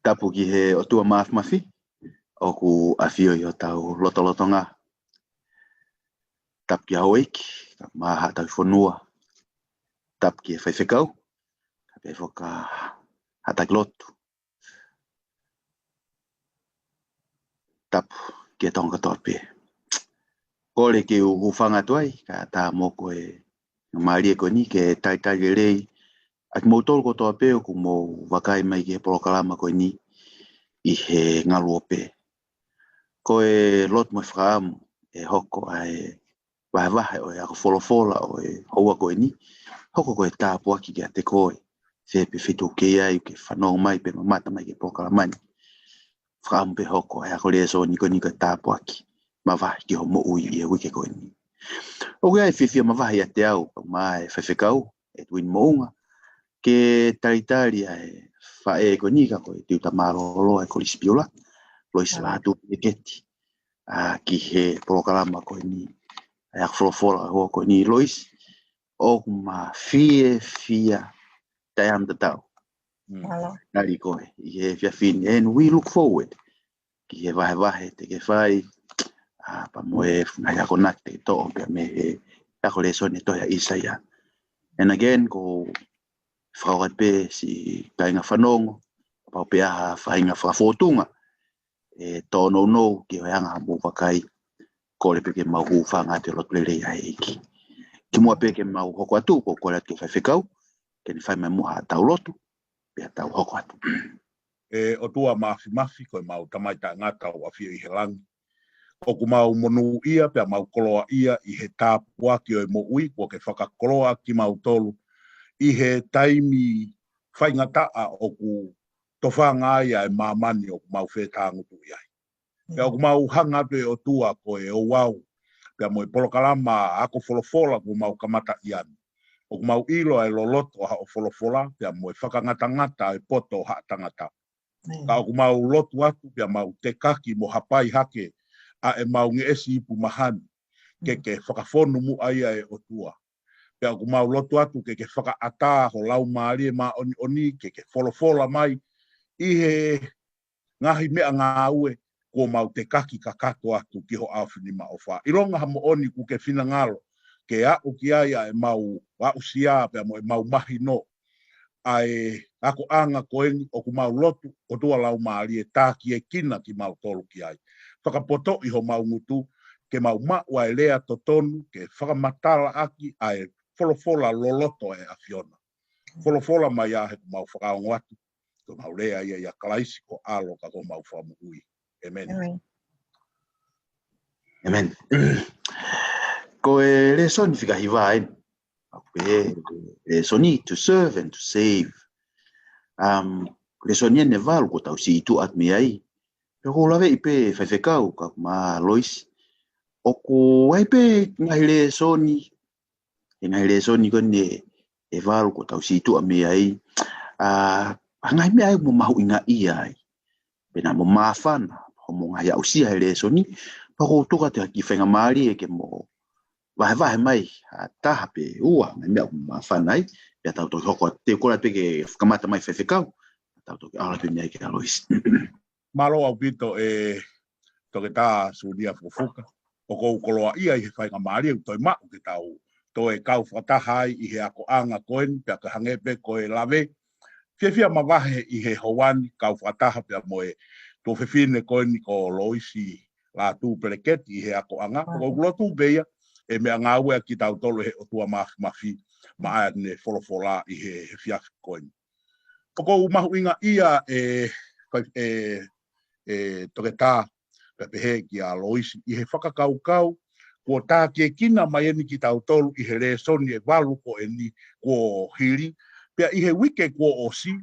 tapu ki he o tua mafi o ku afio i o tau lotolotonga. Tap ki haoiki, tap maha tau whanua. Tap ki e whaiwhekau, tap e whaka hatak lotu. Tap ki e tonga tope. Kore ki u whanga tuai, ka tā moko e maari e ko ni ke tai rei. Ak mou tolu ko toa peo ku mou wakai mai ki e polokalama ko ni i he ngalu o pe. Ko e lot mo whakaamu e hoko ai wahe o e ako wholofola o e houa ko ni. Hoko ko e tāpuaki ki a te koe. Whepe whitu ke ai ke whanau mai pe mamata mai ke polokalamani. Whakaamu pe hoko ai ako lea so ni ko tāpuaki. Mawahi ki ho mo ui i e wike ko ni. O kia e whiwhia mawahi a te au mai whewhekau e tuin mounga. Ke taritari ai whae ko ni ka koe tiu tamarolo e kolisi piola. Lois la tu e keti. Ki he polokalama ko ni. Ai ako wholofola hoa ko ni Lois. O ma fie tai am tau. Nari koe. I he whiawhini. And we look forward. Ki he wahe te ke whai. Pa moe nai ako nate to'o pia me he. Ako le sone toia Isaia. And again ko whakaukat pe si kainga whanongo. Pau pe aha whainga whakafotunga. E tōno no ki hoianga mo wakai. Kore pe ke mahu whanga te lotlere a eiki. Ki mua pe ke mau hoko atu ko kore atu whaiwhekau. Ke ni whai mai mua tau lotu. Pea tau hoko atu. O tua mafi koe mau tamaita ngata o awhio i he langi. O ku mau monu ia pea mau koloa ia i he tāpua ki o e mo ui. Ko ke whakakoloa ki mau tolu. I he taimi whaingataa o ku towhanga ia e mamani o ku mau whetangutu iai. Pea o ku mau hangatu e o tua ko e o wau. Pea mo e polokalama ako wholofola ku mau kamata ian. O ku mau ilo e loloto ha o wholofola. Pea mo e whakangata e poto ha tangata. Ka o ku mau lotu atu pea mau te kaki mo hapai hake a e mau nge esi ipu mahani. Ke whakafonu mu aia e o tua. Pea ku mau lotu atu ke whakaata ho lau maari e ma oni ke wholofola mai i he ngahi mea ngā ue ko mau te kaki kakato atu ki ho awhini ma o wha. I ronga ha mo oni ku ke whina ngalo ke a o ki aia e mau wa usia pea mo e mau mahi no. Ai ako anga koeni o ku mau lotu o tua lau maari e tāki e kina ki mau tolu ki ai. Whakapoto i ho mau ngutu ke mau maua e lea totonu ke whakamatala aki ai wholofola loloto e a Fiona. Wholofola mai a he ku mau whakaongo atu. Ko mau lea ia ia kalaisi ko alo ka ko mau whamu ui. Amen. Amen. Ko e le soni whikahiwa e. Le soni to serve and to save. Le soni ne valu ko tau si itu at me ai. Pe ko lawe i pe whaiwhekau ka ma Lois. O ko ai pe ngai le soni. E ngai le soni ko ne e valu ko tau si itu at me ai. Ngai me ai mo mahu inga i ai. Pena mo mawhana. Ho mo ngai au si ai le soni. Pa ko toka te haki whenga maari e ke mo wahe mai taha pe ua ngai mea ma whanai pia tau toki hoko te kora pe ke whakamata mai whewhekau tau toki ala pe mea ke Alois. Malo au pito e toke tā suunia fufuka o kou koloa ia i he whainga maari e toi mau ke tau to e kau whatahai i he ako anga koen pia ka hangepe ko e lawe whiawhia mawahe i he hawani kau whataha pia mo e to whiwhine koen ko Loisi la tu peleketi i he ako anga ko lotu beia e mea ngā ue ki tau tolu he o tua mafi ma aia ne wholofola i he whiawhi koen. O kou mahu inga ia toke tā pepehe ki a Loisi i he whakakaukau ko tā ke kina mai eni ki tau tolu i he re soni e walu ko eni ko hiri pia i he wike ko osi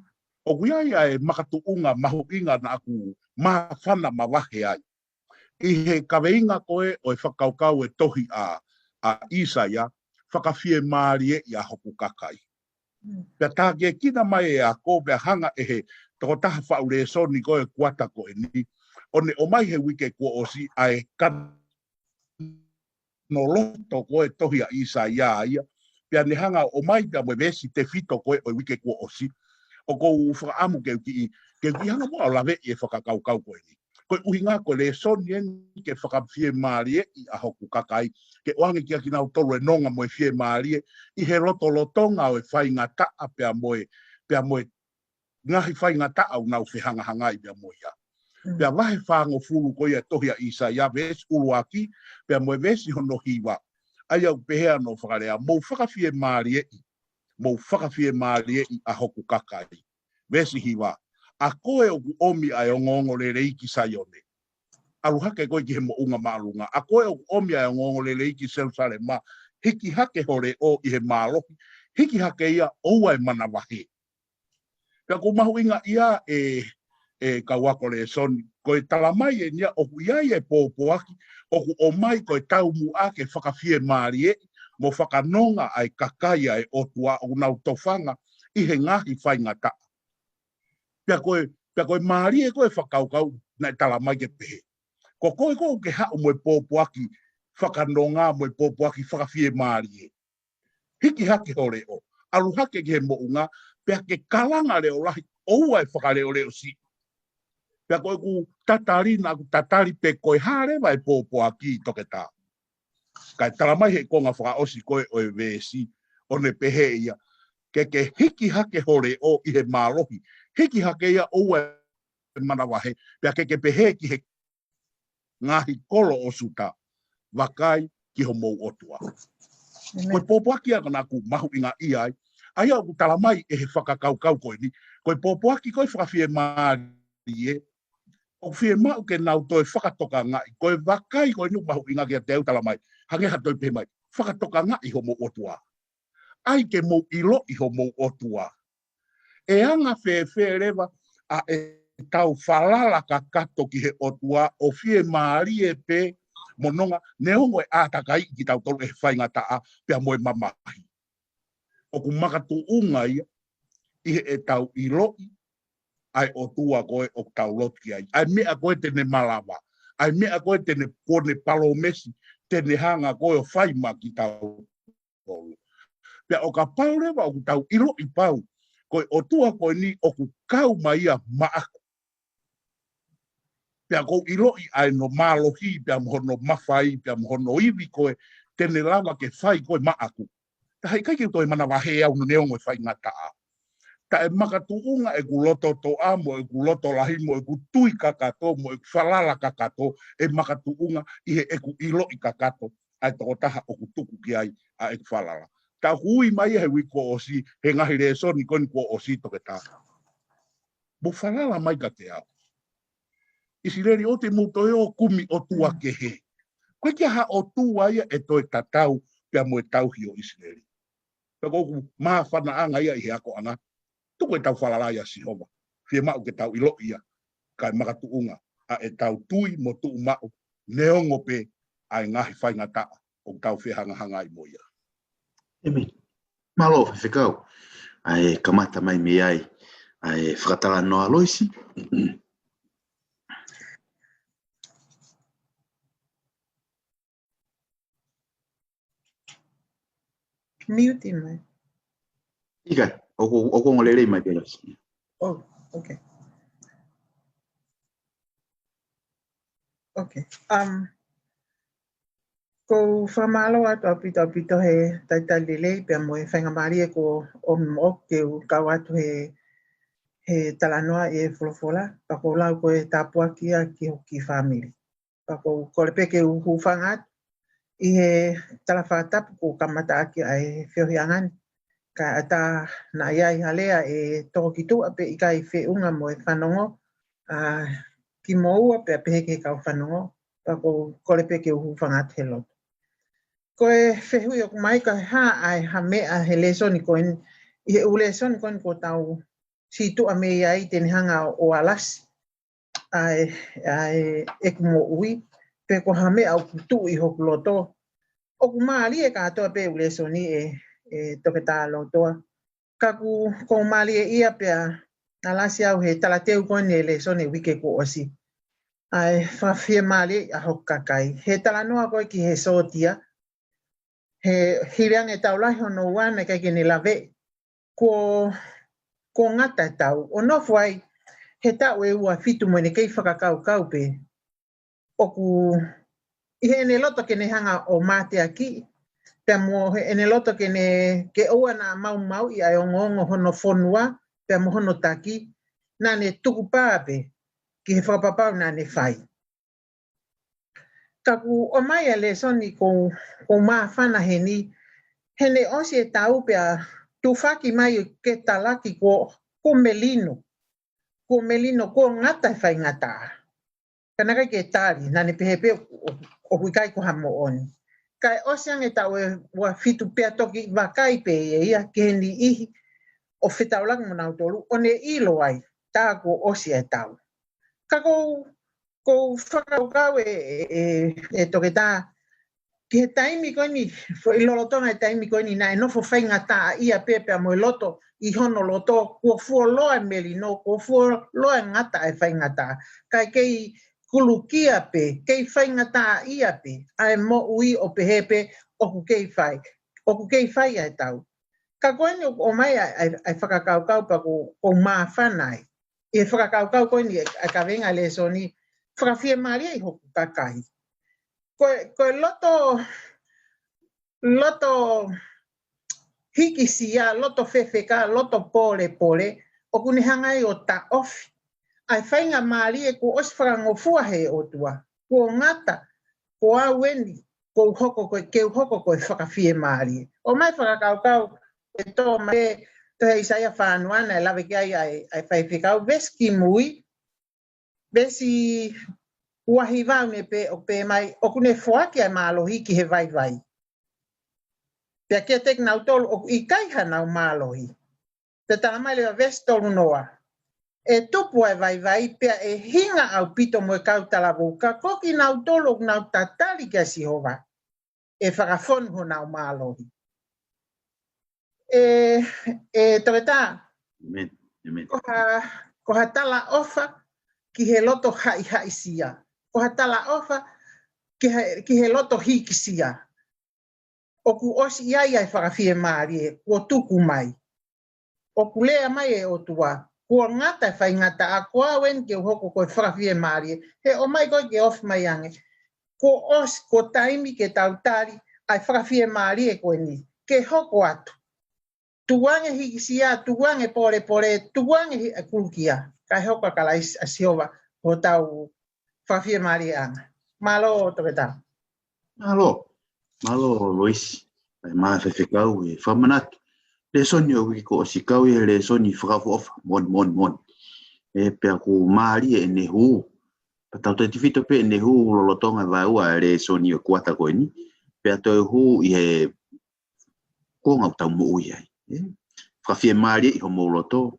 o kuiaia e makatuunga mahu inga na aku mawhana mawahe ai. I he kaweinga koe o e whakaukau e tohi a Isaia whakawhie maari e i a hoku kakai. Pea tā ke kina mai e a ko pea hanga e he toko taha whaure soni koe kuata ko e ni. O ne o mai he wike ko osi ai kan no loto koe tohi a Isaia ia. Pea ne hanga o mai pea mo vesi te fito koe o wike ko osi. o ko whakaamu ke hanga mo lawe e whakakau koe ni. Koe uhinga ko le soni ke whakawhie maarie i a hoku kakai, ke oange kia ki nau tolu e nonga mo e whie maarie, i he roto lotonga o e whai ngata a pea moe ngahi whai ngata au nau whihanga hangai pea moe ia. Pea wahe whango fulu ko ia tohia isa ia vesi uluaki, pea moe vesi hono hiwa. Ai au pehea no whakarea, mou whakawhie maarie i a hoku kakai. Vesi hiwa. A koe o ku omi ai o ngongo le reiki sayone. Alu hake koe ki he mo unga maalunga. A koe o ku omi ai o ngongo le reiki selsale ma. Hiki hake hore o i he maalohi. Hiki hake ia oua e mana wahe. Pea ku mahu inga ia kawako le soni. Koe talamai e nia o ku iai e pōpoaki. O ku omai koe tau mua ke whakawhie maarie. Mo whakanonga ai kakai ai o tua o nau tofanga. I he ngahi whai ngata. Pea koe maari e koe whakaukau na tala mai ke pehe. Ko koe ke hao moe pōpuaki whakanonga moe pōpuaki whakawhie maari e. Hiki hake ho reo. Alu hake ke he mounga, pea ke kalanga reo lahi oua e whakareo reo si. Pea koe ku tatari na ku tatari pe koe harewa e pōpuaki toke tā. Kai tala mai he konga whakaosi koe o e vesi o ne pehe ia. Ke hiki hake ho reo i he mālohi. Hiki hake ia oua e manawahe, pea ke pehe ki he ngahi kolo o suta, wakai ki ho mou otua. Koe pōpuaki aka nā ku mahu inga iai, ai au ku talamai e he whakakaukau koe ni, koe pōpuaki koe whakawhie maari e, o whie mau ke nau toi whakatoka ngai, koe wakai koe nu mahu inga ki a te au talamai, hangeha toi pe mai, whakatoka ngai ho mou otua. Ai ke mou ilo i ho mou otua. E anga rewa a e tau whalala ka kato ki he otua o whie maari e pe mononga neongo e ātakai ki tau tolu e whainga taa pia moe mamahi. O ku makatu unga ia i he e tau iloi ai otua koe o tau lotki ai. Ai mea koe tene malawa. Ai mea koe tene kone palomesi tene hanga koe o whaima ki tau tolu. Pia o ka pau rewa o ku tau iloi pau koe o tua koe ni o ku kau maia maaku. Pea kou iloi ai no mālohi, pea mohono mawhai, pea mohono iwi koe, tene lava ke whai koe maaku. Ta hei kai toi mana wahe au no neongo e whai ngataa. Ta e makatuunga e ku loto to amo, e ku loto lahimo, e ku tui kakato, mo e ku whalala kakato, e makatuunga i he e ku iloi kakato, ai toko taha o ku tuku ki ai a e ku whalala. Ta hui mai he wiko o si, he ngahi re soni koni ko o si toke tā. Mo whalala mai ka te au. Isireri o te muto e o kumi o tua ke he. Koe kia ha o tua ia e toi tatau pia mo e tauhi o Isireri. Pea koku maa whana anga ia i he ako anga. Tuko e tau whalala ia si homa. Whie mau ke tau ilo ia. Kai makatu unga. A e tau tui mo tuu mau. Neongo pe ai ngahi whainga taa. O tau whihanga hanga i mo ia. Emi, malo whiwhikau. Ai kamata mai me ai. Ai whakatala noa loisi. Mute mai. Ika, o ngolele mai pera. Oh, okay. Okay. Ko whamalo atu apito he taitalele pia mo e whainga maari e ko o mo ke u kau atu he talanoa e wholofola. Pako lau ko e tāpua kia ki hoki whamiri. Pako korepe ke u hufanga i he talawhatapu ko kamata aki ai whiohi angani. Ka ata na iai halea e toko ki tu ape i kai whiunga mo e whanongo. Ki moua pe ape ke kau whanongo. Pako korepe ke u hufanga te loto. Koe whehui o kumai ka ha ai ha mea he lesoni koen. I he u lesoni koen ko tau si tu a mea i teni hanga o alasi. Ai e kumo ui. Pe ko ha mea o kutu i hoku loto. O kumali e katoa pe u lesoni e toke tā lotoa. Kaku ko mali e ia pea alasi au he talateu koen e lesoni wike ko osi. Ai whawhia mali a hoku kakai. He talanoa koe ki he sotia. He hireang e taulahi hono wana kai kene lawe. Ko ko ngata tau. O nofo ai, he tau e ua fitu mo ne kei whakakau pe. Oku, ihe ene loto ke ne hanga o mate aki, pe mo ene loto ke ne ke oa na mau i ai ongongo hono fonua, pe mo hono taki, na ne tuku pāpe, ki he whakapapau na ne whai. Kaku o mai a le soni ko maa whana he ni, he ne osi e tau pe a tu whaki mai ke talaki ko melino. Ko melino ko ngata e whai ngata. Kanaka ke tari, na ne pehepe o huikai ko hamo oni. Kai osiang e tau e wa fitu pea toki wakai pe e ia ke ni ihi o whitaulang mo nau tolu, o ne ilo ai, tā ko osi e tau. Kako ko whakaukau e toke tā, ki he taimi koe ni, i lolotonga e taimi koe ni, na e nofo whainga tā ia pepe a mo loto, i hono loto, kua fua loa meli no, kua fua loa ngata e whainga tā. Kai kei kulukia pe, kei whainga tā ia pe, ai mo ui o pehepe, oku kei whai ai tau. Ka koe ni o mai ai whakakaukau pa ko maa whanai. I whakakaukau koe ni a ka venga le so ni, whakawhia maria i hoku kakai. Koe loto hikisia, loto whewheka, loto pole, o kune hangai o ta ofi. Ai whainga maria ko osi whakangofua he o tua. Ko ngata, ko aweni, ko hoko koe whakawhia maria. O mai whakakaukau, e tō mai, te hei saia whanuana, e lawe ki ai whaiwhikau, veski mui, vesi uahi vau ne pe o pe mai, o kune whoaki ai mālohi ki he vai. Pea kia tek nau tolu, o i kaiha nau mālohi. Te tana mai lewa vesi tolu noa. E tupu ai vai, pea e hinga au pito mo e kautalavu, ka koki nau tolu, nau tatali kia sihova, e whakafonu ho nau mālohi. Toke tā, ko ha tala ofa ki he loto hai sia. Ko ha tala ofa ki he loto hiki sia. O ku osi iai ai whakawhia maari ko tuku mai. O ku lea mai e o tua, ko ngata e whai ngata a koa wen ke hoko koe whakawhia maari. He o mai koe ke off mai ange. Ko osi, ko taimi ke tautari ai whakawhia maari e koe ni. Ke hoko atu. Tuange hikisia, tuange pore, tuange kulukia. Kai hoka kala asiova o tau whawhia maari anga. Malo toke tā. Malo Lois. Maa whewhekau e whamanaki. Le soni o wiki ko o sikau e le soni whakafu ofa. Mon. E pea ko maari e ne huu. Patau te tifito pe e ne huu lolotonga vaua e le soni o kuata koe ni. Pea toi huu i he konga utau mo ui ai. Whawhia maari i homo loto.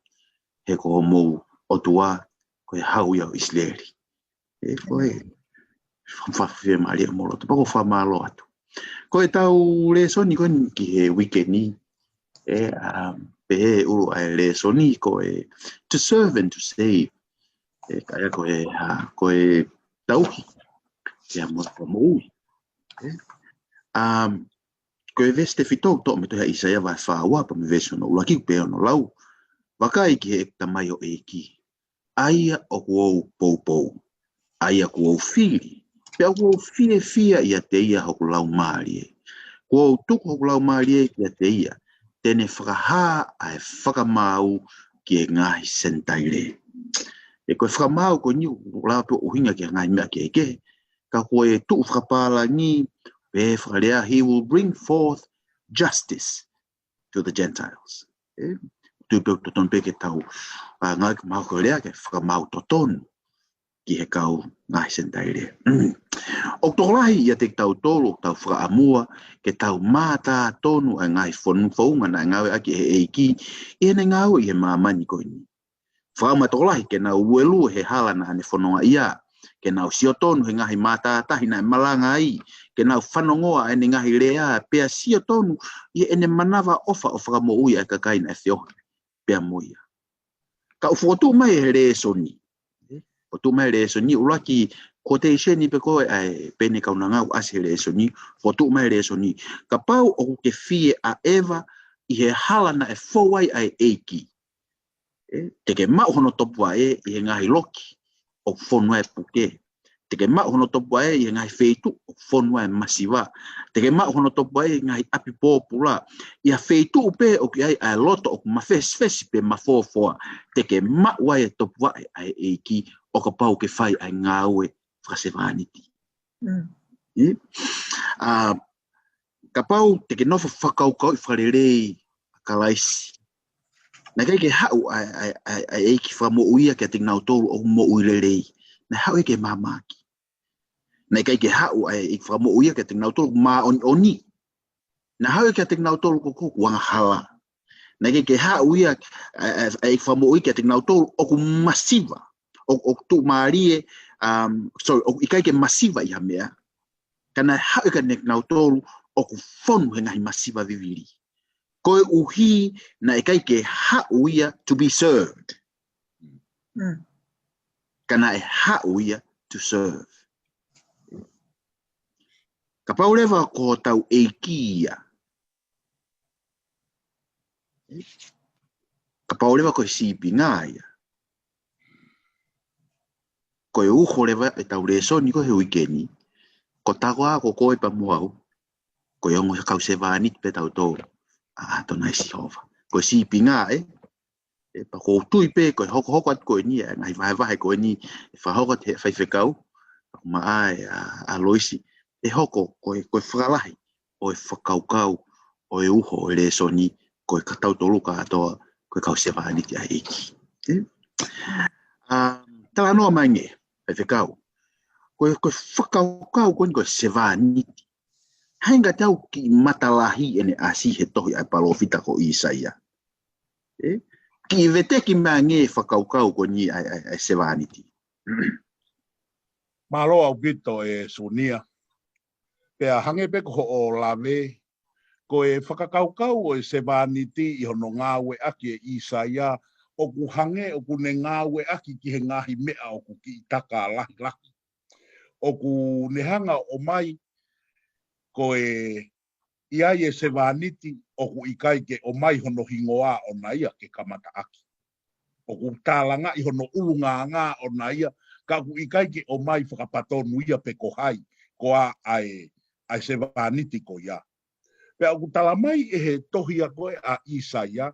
He ko homo otua koe hau iau isleri. Koe whawhia maari homo loto. Pako whamalo atu. Koe tau le soni koe ki he weekend ni. Pe uru ai le soni koe to serve and to save. Kaya koe tauki. Ia mo ui. Koe veste fitou to me toha Isaia vai whaua pa me vese no ulaki pe ono lau. Wakai ki he tamai o eki. Aia o kuou pou. Aia kuou fili. Pea kuou file fia ia te ia hoku lau maari. Kuou tuku hoku lau maari ia te ia. Tene whakaha ai whakamau ki e ngahi sentaire. E koe whakamau ko niu lau pe uhinga ki a ngai mea ki eke. Ka koe tuku whakapala ni he will bring forth justice to the Gentiles. Ton peke tau ngai mau ko rea ke whakamau totonu ki he kau ngai sentaire. O tolahi ia te tau tolo tau whakaamua ke tau mata tonu a ngai whaunga na ngawe aki he eiki i ne ngau i he mamani ko ni. Whakama tolahi ke nau uelu he hala na hane whanonga ia. Ke nau siotonu he ngahi mata tahi na malanga ai. Ke nau whanongoa e ne ngahi rea pea siotonu i ene manawa ofa o whakamo ui a kakaina e whioha. Pea moia. Ka ufotu mai he re soni. O tu mai re soni ulaki quotation ni pe koe ai pene kaunanga o ase re soni. Fotu mai re soni. Ka pau o ke fie a Eva i he hala na e fowai ai eiki. Te ke mau hono topua i ngahi loki o fonua e puke. Te ke mau hono topua i ngahi feitu o fonua e masiva. Te ke mau hono topua i ngahi api pōpula. Ia feitu upe o ki ai a loto o mafesi pe mafofoa. Te ke mau ai e topua ai eiki o ka pau ke whai ai ngāue whakasevaniti. Ka pau te ke nofa whakaukau i wharerei ka laisi. Na kai ke hau ai eiki wha mo uia ke ting nau tolu o mo uirerei. Na hau e ke mamaki. Na kai ke hau ai eiki wha mo uia ke ting nau tolu ma oni. Na hau e ke ting nau tolu ko wanga hala. Na kai ke hau ia eiki wha mo uia ke ting nau tolu o ku masiva. O tu maarie, o i kai ke masiva i hamea. Kana hau e ke nek nau tolu o ku fonu he ngahi masiva viviri. Koe uhi na e kai ke hau ia to be served. Kana e hau ia to serve. Ka paulewa ko tau eiki ia. Ka paulewa ko sipi ngā ia. Koe uho lewa e tau resoni ko he wikeni. Ko tagoa ko koe pa muau. Koe ongo kau se vānit pe tau tō. Tona e sihova. Koe sipi ngā e pa ko tui pe koe hoko at koe ni e ngai vahe koe ni e whahoko te whaiwhekau. Ma ai a loisi e hoko koe whakalahi o e whakaukau o e uho o e resoni koe katau toluka atoa koe kau se vāniti a eiki. Tala noa mai nge whaiwhekau. Koe whakaukau koe se vāniti. Hainga tau ki matalahi ene asi he tohi ai palofita ko Isaia. Ki vete ki mea nge whakaukau ko ni ai se vāniti. Malo au pito e sunia. Pea hange pe ko o lave. Ko e whakakaukau o e se vāniti i hono ngāwe aki e Isaia. O ku hange o ku ne ngāwe aki ki he ngahi mea o ku ki taka lahi. O ku nehanga o mai ko e ia se vāniti o ku ikai ke o mai hono hingoa o naia ke kamata aki. O ku tālanga i hono ulunganga o naia ka ku ikai ke o mai whakapatonu ia pe ko hai ko ai se vāniti ko ia. Pea o ku tala mai e he tohia koe a Isaia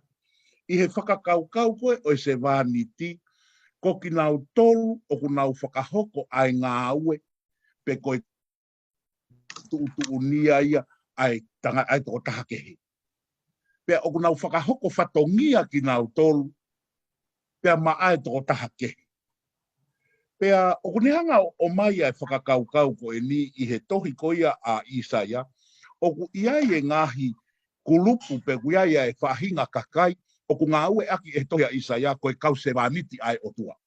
i he whakakaukau koe o se vāniti ko ki nau tolu o ku nau whakahoko ai ngā ue pe koe tuunia ia ai tanga ai toko tahakehi. Pea o kunau whakahoko whatongia ki nau tolu, pea maa e toko tahakehi. Pea o kunehanga o mai ai whakakaukau ko e ni i he tohi koia a Isaia, o ku iai e ngahi kulupu pe ku iai e whahinga kakai, o ku ngā ue aki e tohi a Isaia ko e kau se vāniti ai o tua.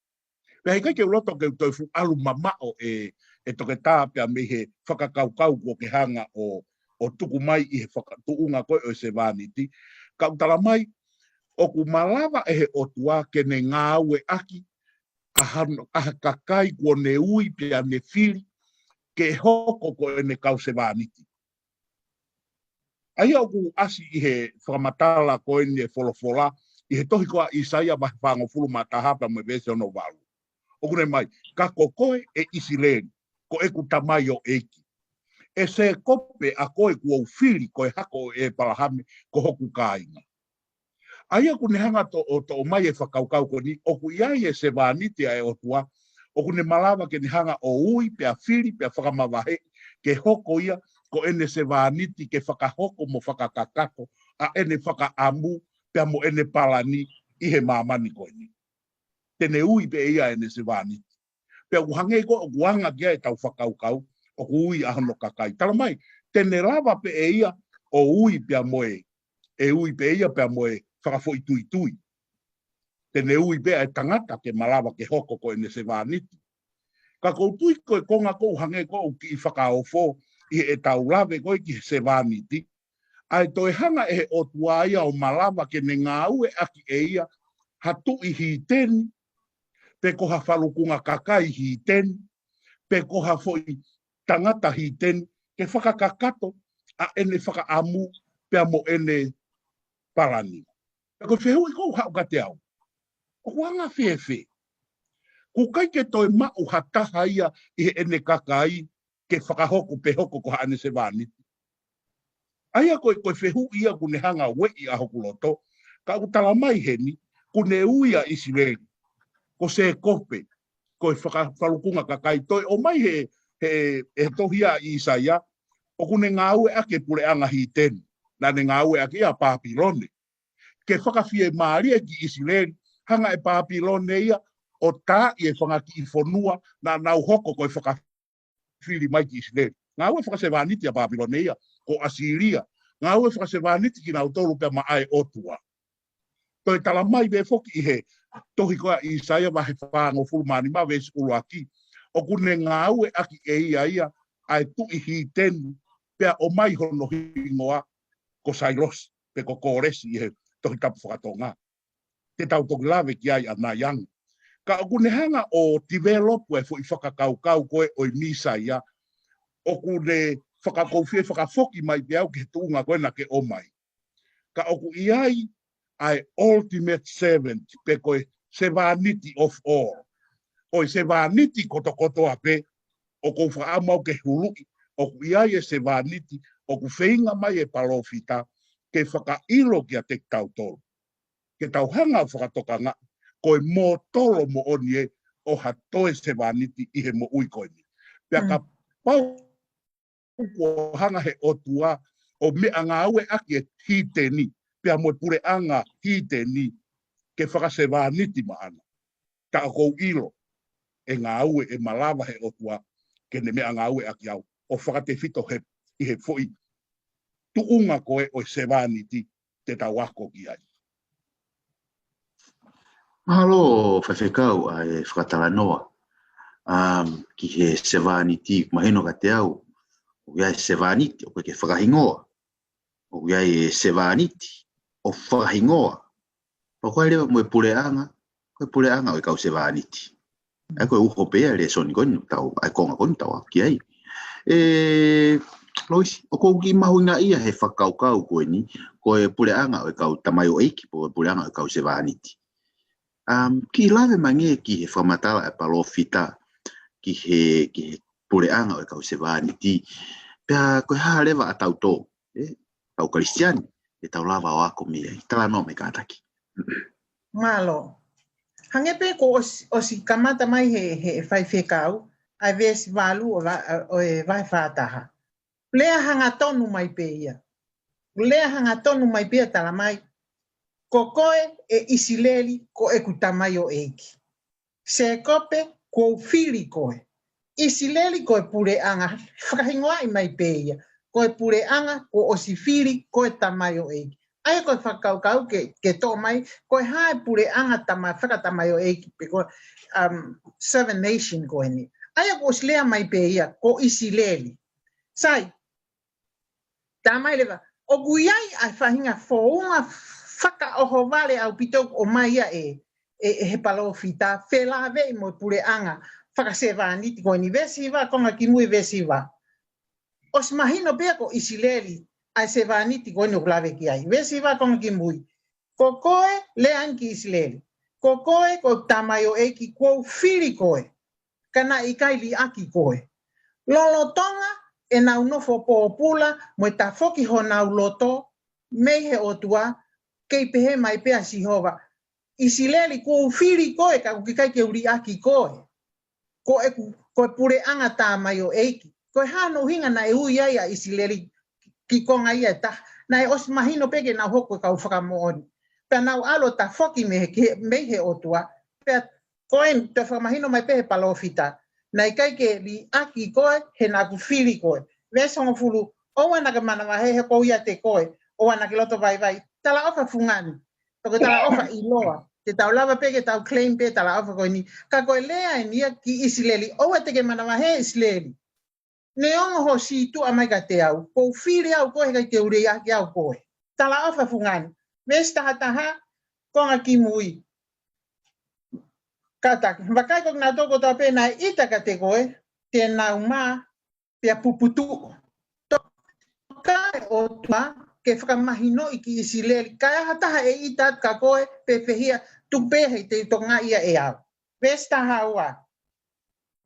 Pea hei kai ke uloto ke toi fu alu mamao e toke tāpea me he whakakaukau ko ke hanga o tuku mai i he whakatuunga koe o se vāniti. Ka utala mai, o ku malawa e he otua ke ne ngāwe aki, a kakai ko ne ui pia ne whiri, ke hoko ko e ne kau se vāniti. Aia o ku asi i he whakamatala ko e ne wholofola, i he tohi koa Isaia mahi whango fulu matahapa me vese ono walu. O kune mai, ka kokoe e Isileli, ko e ku tamai o eiki. E se kope a koe ku au whiri ko e hako e palahame ko hoku kāinga. Aia ku nehanga to o mai e whakaukau ko ni, o ku iai e se vāniti ai o tua, o ku ne malawa ke nehanga o ui pe a whiri pe a whakamawahe, ke hoko ia ko ene se vāniti ke whakahoko mo whakakakato, a ene whakaamu pe a mo ene palani i he mamani ko ni. Tene ui pe ia ene se vāniti. Pe a kuhange ko o kuanga kia e tau whakaukau, o ku ui ahano kakai. Tala mai, tene lava pe e ia o ui pe a moe, e ui pe ia pe a moe whakafo i tui. Tene ui pe a tangata ke malawa ke hoko ko ene se vāniti. Ka kou tui ko e konga kou hange ko o ki i whakaofo i e tau lave ko i ki se vāniti. Ai toi hanga e o tuaia o malawa ke ne ngā ue aki e ia hatu i hi teni, pe ko ha whalukunga kakai hi teni, pe ko ha foi tangata hi teni, ke whakakakato a ene whakaamu pe a mo ene parani. Pe ko whehui kou hau kate au. O wanga fefe. Ku kai ke toi mau hataha ia I ene kakai ke whakahoko pehoko ko haane se wāniti. Aia koe whehu ia kune hanga wei a hoku loto, ka utala mai heni, kune uia Israeli, ko se kope, koe whakalukunga kakai toi, o mai he tohia I Isaia, o kune ngāue ake pule anga hiten, na ne ngāue ake ia Papilone. Ke whakawhie maaria ki Israeli, hanga e Papilone ia, o tā I e whangaki I whonua, na nau hoko koe whakawhiri mai ki Israeli. Ngāue whakasewaniti a Papilone ia, ko Asiria, ngā ue whakasewaniti ki nau tolu pia maae otua. Toi tala mai be foki I he tohi koa I Isaia wahe whango fulmani ma vesi uluaki. O kune ngā ue aki e ia ai tu I hitenu pia o mai hono hingoa ko Sairos pe ko kōresi I he tohi tapu whakatonga. Te tau toki lawe ki ai ana yang. Ka o kune hanga o developu e fo I whakakaukau koe o I Misaia. O kune whakakoufie whakafoki mai te au ke tuunga koe na ke o mai. Ka oku iai ai ultimate servant pe koe se vaniti of all. Oi se vaniti koto ape o kou whaamau ke hului. Oku iai e se vaniti oku whainga mai e palofita ke whakailo ki a te tautoro. Ke tauhanga whakatokanga koe mō tolo mo onie o hatoe se vaniti I he mo uikoini. Pea ka pau ko hanga he otua o mea ngā aue aki e hiteni, pia moe pure anga hiteni ke whakasewaniti maana. Ka kou ilo e ngā aue e malawa he otua ke ne mea ngā aue aki au o whakate fito he I he foi tuunga koe o sewaniti te tawako ki ai. Mahalo whawhekau ai whakatala noa ki he sewaniti maheno ka te au. O ia se vaniti, o koe ke whakahingoa. O ia se vaniti, o whakahingoa. O koe lewa moe pureanga, koe pureanga o kau se vaniti. Ai koe uho pea le soni konu, tau, ai konga konu tau ki ai. Loisi, o koe ki mahuinga ia he whakaukau koe ni, koe pureanga o kau tamai o eiki, koe pureanga o kau se vaniti. Ki lawe mange ki he whamatala e palofita, ki he pureanga o kau se vaniti. Pea koe haa lewa a tau tō, tau Kristiani, e tau lava o ako mea, tala no me kātaki. Malo. Hangepe ko o si kamata mai he whaiwhekau, ai vesi walu o e vai whātaha. Lea hanga tonu mai pe ia. Lea hanga tonu mai pe tala mai, ko koe e Isileli ko e kutamai o eiki. Se kope ko whiri koe. Isileli koe pure anga, whakahingoa I mai peia, koe pure anga ko o si whiri koe tamai o eiki. Ai koe whakaukau ke tō mai, koe hae pure anga tamai, whakatamai o eiki, pe koe Seven Nation koe ni. Ai ko slea mai peia, ko Isileli. Sai, tamai lewa, o guiai ai whahinga whounga whaka oho vale au pito o mai ia he palofita, whelave mo pure anga, whakasewaniti koe ni vesiwa, konga ki mui vesiwa. Os mahino pia ko Isileli, ai sewaniti koe ni uklave ki ai. Vesiwa konga ki mui. Ko koe lean ki Isileli. Ko koe ko tamai o eiki ko whiri koe. Kana ikai li aki koe. Lolotonga e nau nofo pōpula mo ta foki ho nau loto, mei he otua, kei pehe mai pea sihova. Isileli ko whiri koe ka ukikai ke uri aki koe. Ko pure anga tā mai o eiki. Ko hano hinga na e ui ai a Isileli ki konga ia ta. Na e os mahino peke na hoko kau whakamooni. Pea nau alo ta foki mei he otua. Pea koe te whakamahino mai pehe palofita. Na ikai ke li aki koe he na ku whiri koe. Vesonga fulu, o wana ka mana wahe he kou ia te koe. O wana ki loto vai vai. Tala ofa fungani. Toko tala ofa iloa. Te tau lava peke tau claim pe tala ofa koe ni. Ka koe lea e nia ki Isileli. Owa teke mana wahe Isileli. Ne ongo ho si tu amai ka te au. Kou whiri au koe kai te ure aki au koe. Tala ofa fungani. Ves taha konga ki mui. Kataki. Wakai kok nga toko tau pe na ita ka te koe. Te nau maa. Pea puputu. Tokai o tua. ke whakamahino i ki Isileli. Kai hataha e i tat ka koe pe whehia tupehe te tonga ia e au. Vesta haua.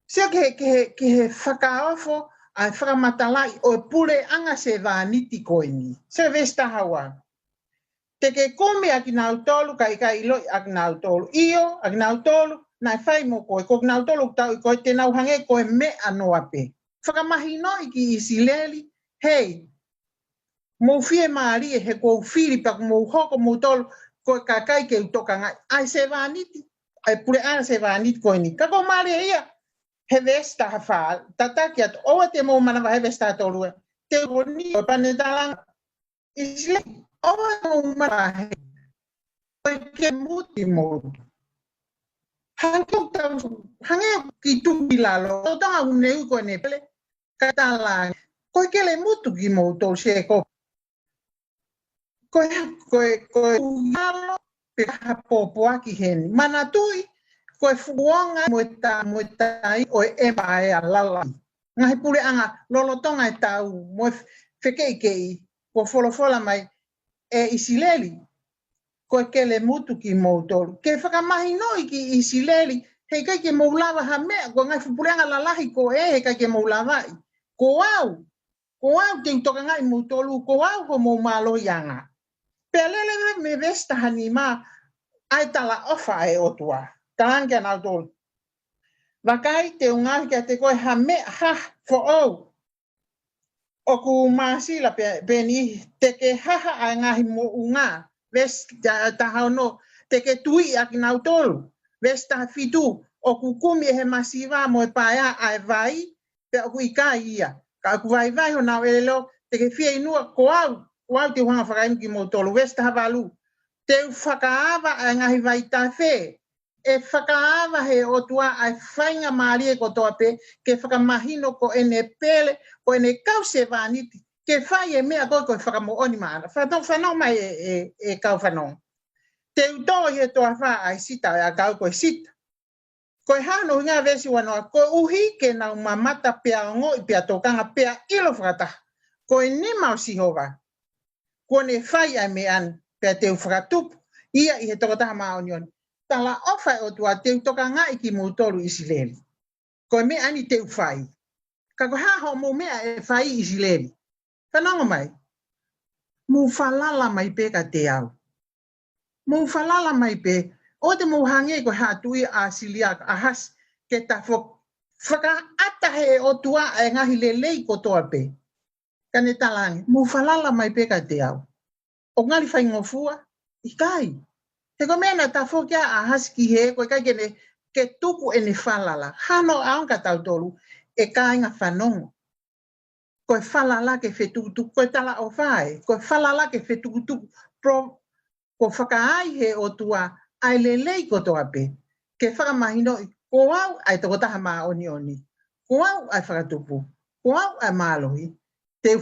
Sia ke he whakaofo ai whakamatalai o pure anga se vāniti koe ni. Se vesta haua. Te ke kome aki nau tolu kai iloi aki nau tolu. Iyo aki nau tolu nai whai mo koe. Ko nau tolu tau i koe te nau hange koe me anoa pe. Whakamahino i ki Isileli. Hei. Mou fie maari e he kou whiri pak mou hoko mou tolu koe kakai ke utoka ngai. Ai se vāniti. Ai pure anga se vāniti koe ni. Kako maari e ia. He vesta ha wha. Tataki atu. Oa te mou manawa he vesta tolu e. Te oni o panetalang. Isileli. Oa mou manawa he. Koe ke muti mou. Hange ki tuki lalo. Totanga uneu koe ne pele. Katalang. Koe ke le mutu ki mou tolu se ko. Koe lalo. Pe hapopoa ki heni. Manatui. Koe fuonga moetai o ema e a lala. Ngahi pule anga lolotonga e tau moe whekei ko wholofola mai e Isileli. Koe kele mutu ki moutolu. Ke whakamahino i ki Isileli hei kai ke moulawa ha mea. Ko ngahi pule anga lalahi ko hei kai ke moulawa i. Ko au te utoka ngai moutolu. Ko au ho mou malo ianga. Pea lele me vesta hanima ai tala ofa e otua. Talangia nau tolu. Wakai te ungahi kia te koe ha me ha fo au. O ku maasila peni te ke haha a ngahi mo unga. Ves tahau no te ke tui aki nau tolu. Ves taha fitu o ku kumi he masiva mo e paia ai vai. Pe o ku ika ia. Ka ku vai ho nau elelo te ke fia inua ko au. Ko au te uhanga whakaimi ki mo tolu. Ves taha valu. Te whakaava a ngahi vai ta fe. E whakaava he o tua ai whainga maari e ko toa pe, ke whakamahino ko ene pele, ko ene kau se vāniti, ke whai e mea koe koe whakamo oni maana. Whanau mai e kau whanau. Te utoa he toa wha ai sita, a kau koe sita. Koe hano ngā vesi wanoa, koe uhi ke nau mamata pea ngoi pea tokanga pea ilo whakata. Koe ni mau sihova. Koe ne whai ai me an, pea te whakatupu, ia i he tokataha maa onioni. Tala ofa o tua te utoka ngai ki moutolu Isileli. Koe me ani te ufai. Kako haho mo mea e whai Isileli. Whanonga mai. Mu whalala mai pe ka te au. Mu whalala mai pe. O te mo hange ko hatui a siliak a has ke ta whaka atahe o tua e ngahi lelei ko toa pe. Kane talangi. Mu whalala mai pe ka te au. O ngali whai ngofua. Ikai. Te ko mena ta fokia a haski he ko kai kene ke tuku ene falala. Hano aonga tau tolu e kainga whanongo. Ko falala ke fetukutuku ko tala o whae. Ko falala ke fetukutuku pro ko whakaai he o tua ai lelei ko toa pe. Ke whakamahino ko au ai toko taha maa oni. Ko au ai whakatupu. Ko au ai mālohi. Te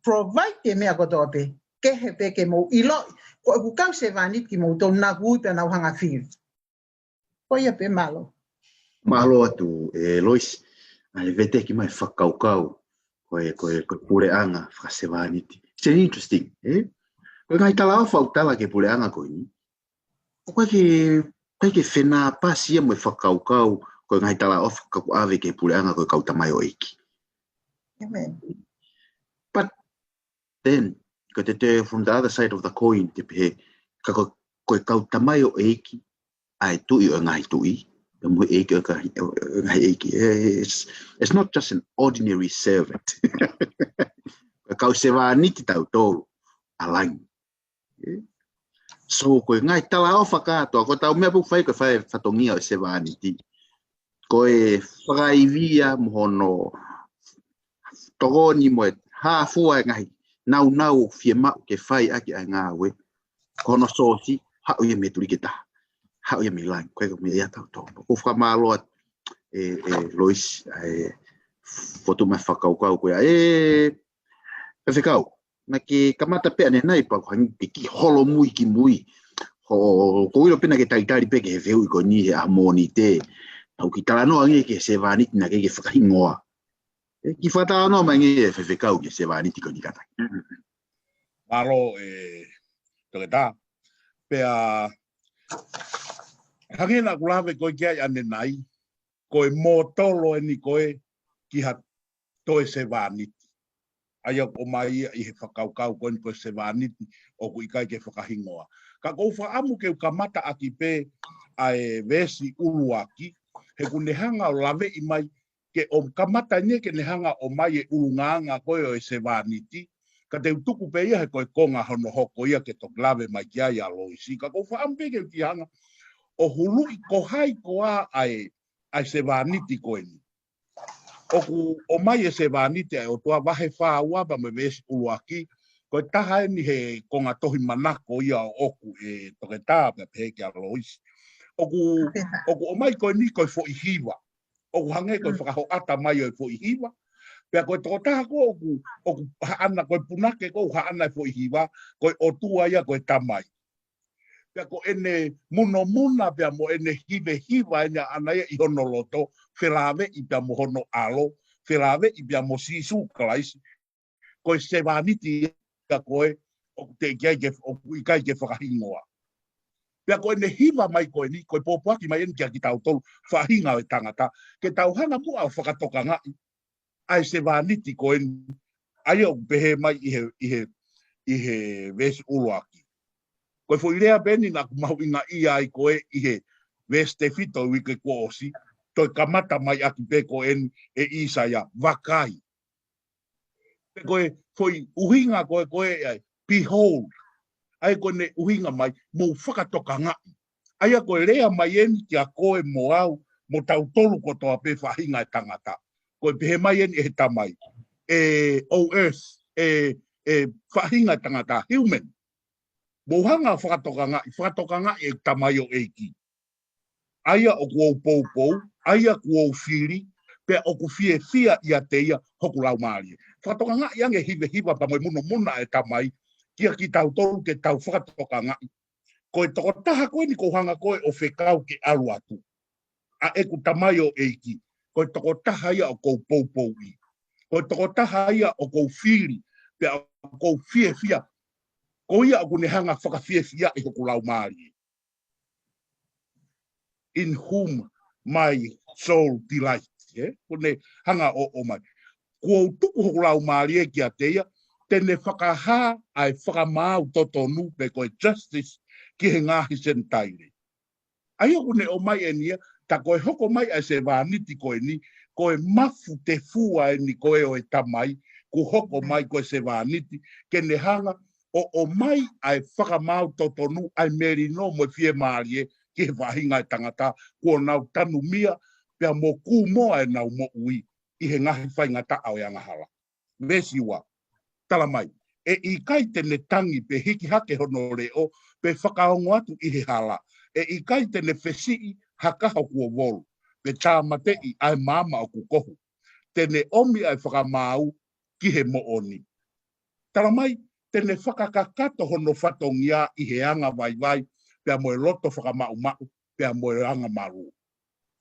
provide te mea ko toa pe. Ke he pe ke mo iloi. Ko ku kau se vanit ki mo to na ku pe na hanga fil. Ko ia pe malo. Malo atu Lois. Ai vete ki mai whakaukau. Ko pure anga whakase vaniti. It's interesting, eh? Ko ngai tala au tala ke pure anga ko ni. Ko ke whena pasia mo whakaukau. Ko ngai tala au whakaku ave ke pure anga ko kauta mai o iki. Amen. But then ko te from the other side of the coin te pe ko kau tamai o eiki ai tui o ngai tui mo eiki o ngai eiki it's not just an ordinary servant kau se va niti tau tolu alang so ko ngai tala o whakato ko tau mea pu whai ko whai whatongia o se va niti ko e whakaivia mohono togoni mo ha fua ngai nau fie mau ke whai aki a ngā we. Kono sosi, hao ia me turi ke taha. Hao ia me lai, koe ko me ia tau tō. Ko whamaloa Lois, fotu mai whakaukau koe whewhekau. Na ke kamata pea ne nai pa hangi ki holo mui ki mui. Ko ilo pena ke taitari pe ke he wheu i ko ni he amoni te. Tau ki talanoa nge ke se vaniti na ke whakahingoa. Ki whatanoa mai nge whewhekau ke se vaniti ko ni katai. malo toke tā. Pea hangena kulawe koe kia ane nai, koe mōtolo ni koe ki ha toe se wāniti. Aia o mai i he whakaukau koe ni koe se wāniti o ku ikai ke whakahingoa. Ka kou whaamu ke ukamata aki pē ai vesi uluaki, he ku nehanga o lawe i mai ke o kamata nye ke nehanga o mai e ulunganga koe o se wāniti, ka te utuku pe ia he koe konga hono hoko ia ke tok lawe mai kia ia loisi. Ka kou whaamu pe ke utihanga o hulu i kohai koa ai se wāniti koe ni. O mai e se wāniti ai o tua wahe whāua pa me vesi uluaki, koe taha ni he konga tohi manako ia o oku e toke tāpea peke a loisi. O mai koe ni koe fo i hiwa. Oku hange koe whakaho ata mai o fo i hiwa. Pea koe toko taha ko oku haana koe punake ko haana fo i hiwa, koe o tua ia koe tamai. Pea ko ene muno muna pea mo ene hiwa ene anaia i hono loto, whelawe i pea mo hono alo, whelawe i pea mo sisu kalaisi. Koe se wāniti ia koe o te ikai ke whakahingoa. Pea koe ne hiwa mai koe ni, koe pōpuaki mai eni kia ki tau tolu, whahinga o tangata, ke tau hana mua o whakatoka ngai, ai se wāniti koe ni, ai o pehe mai i he vesi uluaki. Koe fo irea beni na kumau inga ia ai koe i he vesi te fito wike kua osi, toi kamata mai aki pe koe eni e isa ia, wakai. Pe koe foi uhinga koe ai, behold, ai koe ne uhinga mai, mo whakatoka ngai. Ai a koe rea mai eni kia koe mo au, mo tau tolu ko toa pe whahinga e tangata. Koe pehe mai eni e he tamai. O earth, whahinga e tangata, human. Mo hanga whakatoka ngai e tamai o eiki. Ai a o kuo pou, ai a kuo whiri, pe o ku fia ia te ia hoku lau maari. Whakatoka ngai ange hiwa pa moi muna e tamai, kia ki tau tolu ke tau whakatoka ngai. Koe toko taha koe ni kohanga koe o whekau ke alu atu. A eku tamai o eiki. Koe toko taha ia o kou pou i. Koe toko taha ia o kou whiri, pe o kou fia. Ko ia o kune hanga whakawhia i hoku lau maari. In whom my soul delights. Kune hanga o mai. Kua utuku hoku lau maari e kia teia, tene whakaha ai whakamau totonu pe koe justice ki he ngahi sentaire. Ai o kune o mai e nia, ta koe hoko mai ai se wāniti koe ni, koe mafu te fua e ni koe o e tamai, ku hoko mai koe se wāniti, kene hanga o mai ai whakamau totonu ai merino mo fie maari e ki he wahinga e tangata, kua nau tanu mia, pia mo ku moa e nau mo ui, i he ngahi whaingata au e angahala. Mesiwa, tala mai, e i kai tene tangi pe hiki hake hono reo, pe whakaongo atu i he hala, e i kai tene whesii hakaha kua wolu, pe tāmate i ai mama o kukohu, tene omi ai whakamau ki he mooni. Tala mai, tene whakakakato hono whatongia i he anga vai, pia moe loto whakamau, pia moe anga maru.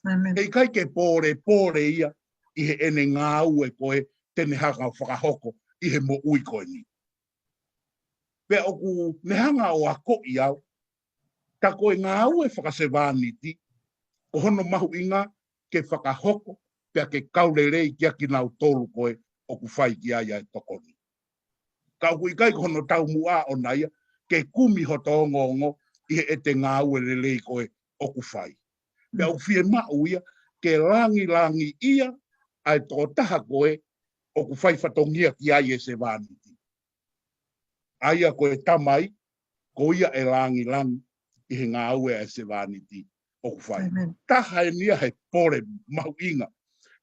Amen. E kai ke pore ia, i he ene ngāu e koe, tene hanga whakahoko, i he mo ui koe ni. Pea oku nehanga o ako i au, ta koe ngāu e whakasewāniti, o hono mahu inga ke whakahoko, pea ke kaurerei kia ki nau tolu koe, oku whai ki aia e tokoni. Ka oku i kai hono tau mua o naia, ke kumi hoto ongo, i he ete ngāu e lelei koe, oku whai. Pea oku fie mau ia, ke langi ia, ai tō taha koe, oku whai whatongia ki aia se wāniti. Aia koe tamai, ko ia e langi, i he ngā ue e se wāniti oku whai. Taha e nia he pore mau inga.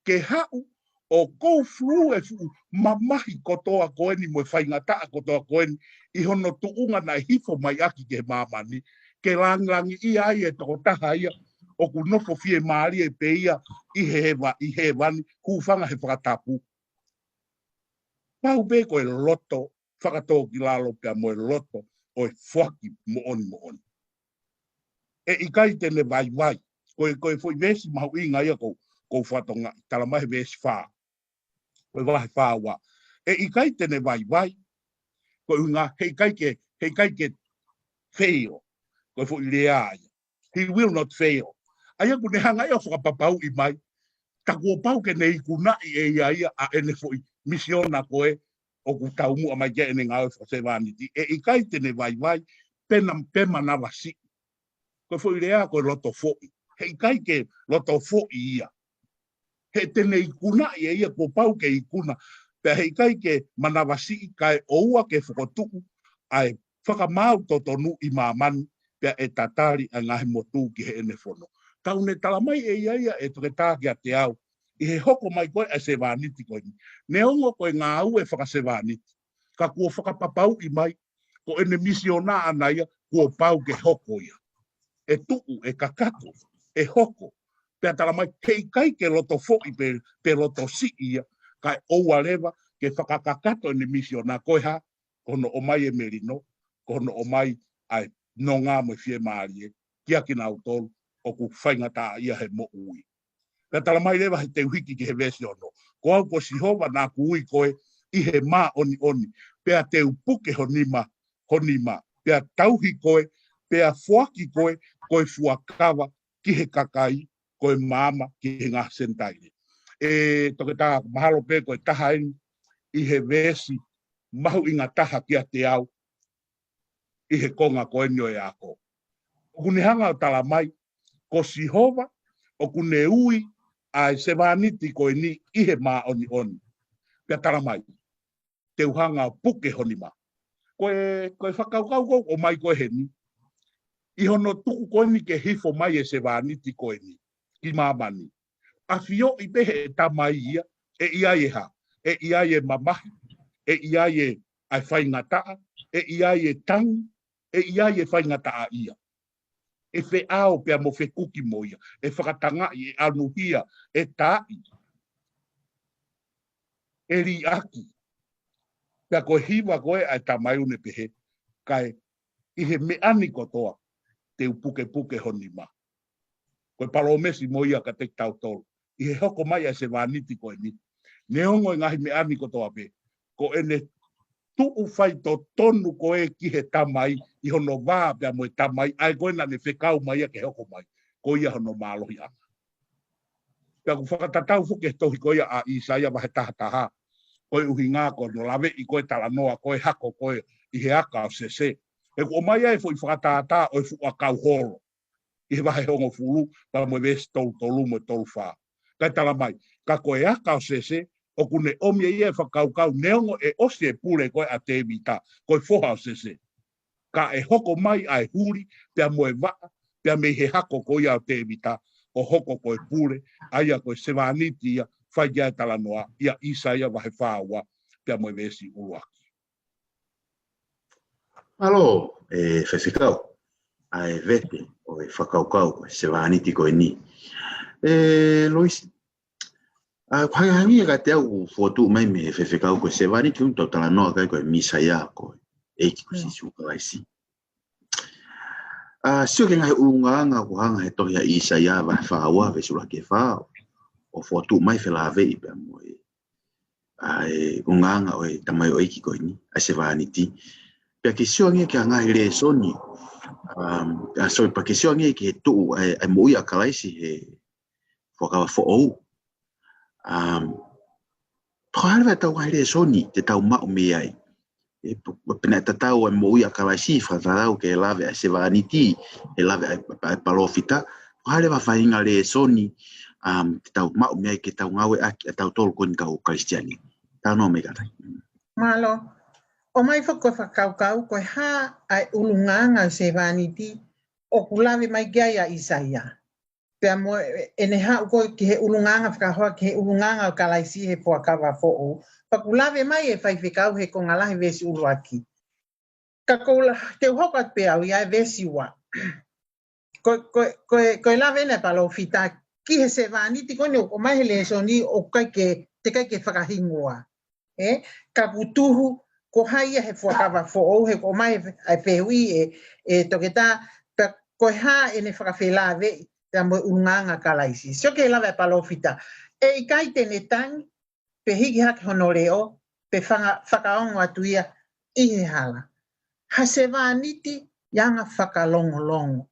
Ke hau o kou flu e fu mamahi kotoa koeni mo e whaingataa kotoa koeni i hono tuunga na hifo mai aki ke mamani. Ke langi ia ai e toko taha ia oku nofo fie maari e pe ia i he wani hufanga he whakatapu. Pau be koe loto whakatō ki lalo pia mo e loto o e whaki mo oni. E i kai tene vai, koe foi vesi mahu inga ia kou whatonga, tala mahe vesi whaa, koe wahe whaa wa. E i kai tene vai, ko unga hei kai ke fail ko fo ilea he will not fail aya ku ne hanga yo fo papau I mai ta ko pau ke nei kuna e ia a ene fo misiona ko e o ku tau mu ama ge ene nga fo se vanity e kai te ne vai pema na vasi ko fo ilea ko roto fo hei kai ke roto fo ia he te nei kuna ia ko pau ke ikuna pe hei kai ke manawasi kai oua ke whakotuku ai whakamau totonu I mamani pe e tatari a ngahi motu ki he ene whono. Kaune talamai e iaia e toke tāki a te au I he hoko mai koe a se vāniti koe ni. Ne ongo koe ngā au e whakase vāniti. Ka kua whakapapau I mai ko ene misiona anaia kua pau ke hoko ia. E tuku, e kakato, e hoko. Pea talamai kei kai ke loto fo'i pe loto si ia kai oua lewa ke whakakakato ni misiona koe ha kono o mai e merino, kono o mai ai no ngā mo fie maari e kia ki nau tolu o ku whaingata ia he mo ui. Pea talamai lewa he te uhiki ki he vesi ono. Ko au ko sihova nā ku ui koe I he mā oni. Pea te upuke honima. Pea tauhi koe, pea fuaki koe fuakawa ki he kakai koe mama ki he ngā sentaire. E toke tā mahalo pe koe taha I he vesi mahu I ngā taha ki a te au I he konga koe nio e ako. O kune hanga o talamai, ko sihova o kune ui ai se vāniti koe ni I he mā oni. Pea talamai, te uhanga o puke honima. Koe whakaukau o mai koe he ni. I hono tuku koe ni ke hifo mai e se vāniti koe ni. Ki mamani. A fio I pehe e tamai ia, e ia e ha, e ia e mamahi, e ia e ai whaingataa, e ia e tangi, e ia e whaingataa ia. E whe ao pia mo whe kuki mo ia, e whakatanga I e anuhia, e tai, e ri aki. Pia koe hiwa koe ai tamai une pehe, kai I he meani kotoa, te upuke honima. Koe palomesi mo ia ka te tau tolu. I he hoko mai a se vāniti koe ni. Ne ongo I ngahi meani kotoa pe. Ko ene tuu whai to tonu koe ki he tamai, I hono vā pia mo e tamai, ai koe na ne whekau mai a ke hoko mai. Ko ia hono mālohi anga. Pia ku whakatatau fuke tohi koe a Isaia wahe tahataha. Koe uhi ngā koe no lawe I koe talanoa, koe hako koe I he aka o se. E ko mai ai fo I whakatata o I fuka kau horo. I he wahe hongo fulu, pa mo vesi tolu mo tolu wha. Kai tala mai, ka koe aka o se, o kune omia ia whakaukau, neongo e osi e pule koe a te vita, koe foha o se. Ka e hoko mai ai huri, pia mo e waa, pia me he hako koe a te vita, o hoko koe pule, aia koe se vāniti ia, whai ia tala noa, ia Isaia wahe whāua, pia mo e vesi uruaki. Alo, e whewhikau, ai vete, o e whakaukau, se vāniti koe ni. Loisi, Kaya hangi ka te au fotu mai me whewhikau koe se vāniti un tau tala noa kai koe Misaia koe, eiki ko si suka laisi. Sio ke ngai uunganga ko hanga he tohia Isaia wa whaua vesula ke whao, o fotu mai whelawe I pia mo e. Ai unganga o e tamai o eiki koe ni, a se vāniti. Pia ke sio ngia ke hangai le soni, sorry, pa ke sio ngia ke he tuu, ai mo ia kalaisi he whakawa who'ou. Tohalewa tau hai le soni, te tau mao me ai. Pena tatau ai mo ia kalaisi, whatarau ke lawe a se vāniti, e lawe ai palofita. Tohalewa whainga le soni, te tau mao me ai ke tau ngawe aki, a tau tolu koni kau kristiani. Tau no me katai. Malo, o mai whakaukau, koe ha ai ulunganga se vāniti, o kulawe mai kia ia Isaia. Pea mo ene hau koe ki he ulunganga whakahoa ki he ulunganga o kalaisi he puakawa fo'o. Pakulawe mai e whaiwhikau he ko ngalahi vesi uruaki. Ka te uhoka pea au ia e vesi ua. Koe lawe ne palo fita ki he se vāniti kone o mai he lesoni o te kai ke whakahingua. Ka putuhu ko haia he puakawa fo'o he ko mai ai pehui e toke tā koe ha ene whakawhilawe te mo unanga kalaisi. Sio ke lawe palofita. E ikai tene tangi, pe hiki haki honoreo, pe whakaongo atu ia, i he hala. Ha se wāniti ianga whakalongolongo.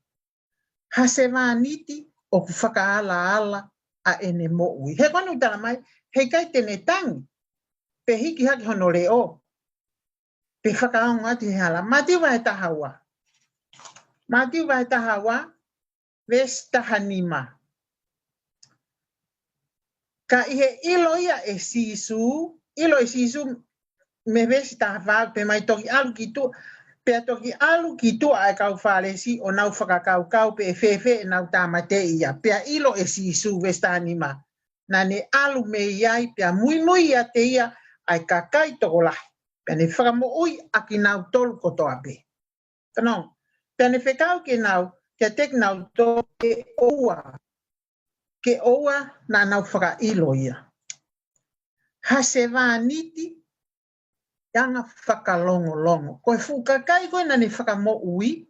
Ha se wāniti o ku whakaala a ene mo'ui. He konu tala mai, he kai tene tangi. Pe hiki haki hono leo. Pe whakaonga ati he hala. Mati wa he tahawa. Mati wa he tahawa. Ves tahanima. Ka ihe ilo ia e sisu. Ilo e sisu me ves tahawa. Pe mai toki alu ki tu. Pe toki alu ki tu a kau whalesi o nau whakakau pe e whewhe e nau tamate ia. Pe ilo e sisu ves tahanima. Na ne alu me iai pe mui ia te ia ai kakai toko lahi. Pe ne whakamo ui a ki nau tolu kotoa pe. Kanong, pe ne whekau ke nau, ke tek nau tolu ke oua. Ke oua na nau whaka ilo ia. Ha se wāniti, ianga whakalongolongo. Koe whukakai koe na ne whakamo ui,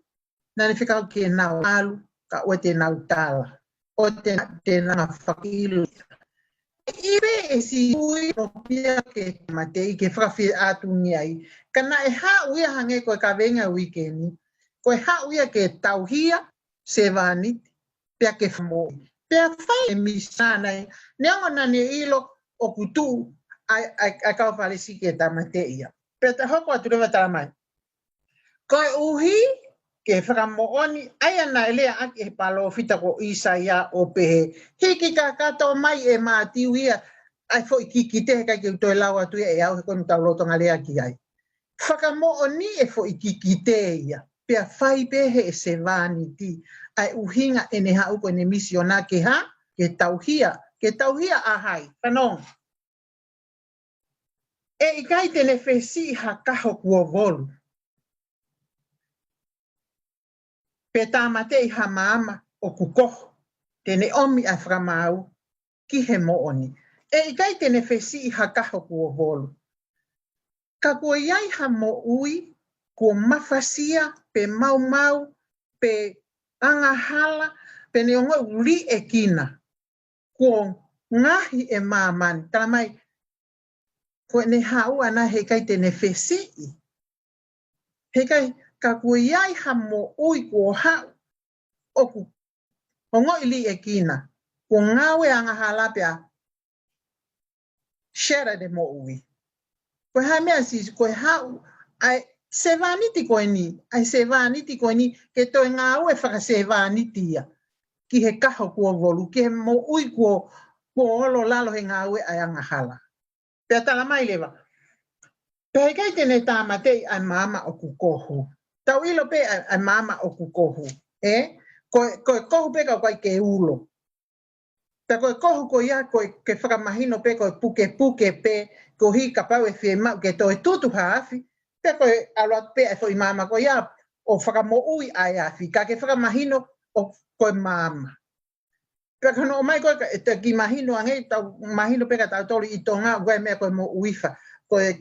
na ne whekau ke nau alu, ka ua te nau tala. O te nanga whakilo ia. Ibe e si ui no pia ke matei ke whakawhi atu ni ai. Kana e ha uia hange koe ka venga wikeni. Koe ha uia ke tauhia se wāniti pia ke whamoi. Pia whai e misanai. Neongo na ne ilo o kutu ai kau whalesi ke tamatei ia. Pia ta hoko atu rewa taramai. Koe uhi ke whakamooni ai ana elea ake he palo fita ko Isaia o pehe. Hiki ka kato mai e mātiu ia ai fo i kiki te he kai ke utoi lau atu ia e au he koe mtau lotonga lea ki ai. Whakamooni e fo i kiki te ia. Pea whai pehe e se wāniti ai uhinga e ne hau koe ne misiona ke ha ke tauhia ahai. Whanong. E i kai tene whesi ha kaho kua volu. Pe tamate i ha maama o kukoho, tene omi a whakamau ki he mooni. E i kai tene whesi i ha kaho kua volu. Ka kua iai ha mo ui, kua mawhasia, pe mau, pe angahala, pe ne ongo uli e kina. Kua ngahi e maamani. Tala mai, kua ne hau ana he kai tene whesi i. He kai, ka kua iai ha mo ui kua hau o ku ongo ili e kina. Kua ngawe anga halapea shera de mo ui. Kua hai mea si kua hau ai se vaniti koe ni. Ai se vaniti koe ni ke toi ngawe whaka se vaniti ia. Ki he kaho kua volu. Ki he mo ui kua olo lalo he ngawe ai anga hala. Pea tala mai lewa. Pea kai tene tāmatei ai mama o kukohu. Tau ilo pe ai mama o kukohu. Koe kohu pe kau kai ke ulo. Ta koe kohu ko ia koe ke whakamahino pe koe puke pe ko hi ka pau e whie mau ke toi tutu haafi. Pe koe aloa pe e fo i mama ko ia o whakamo ui ai afi. Ka ke whakamahino o koe mama. Pe kano o mai koe te ki mahino angei tau mahino pe ka tau toli i tonga ue mea koe mo uifa.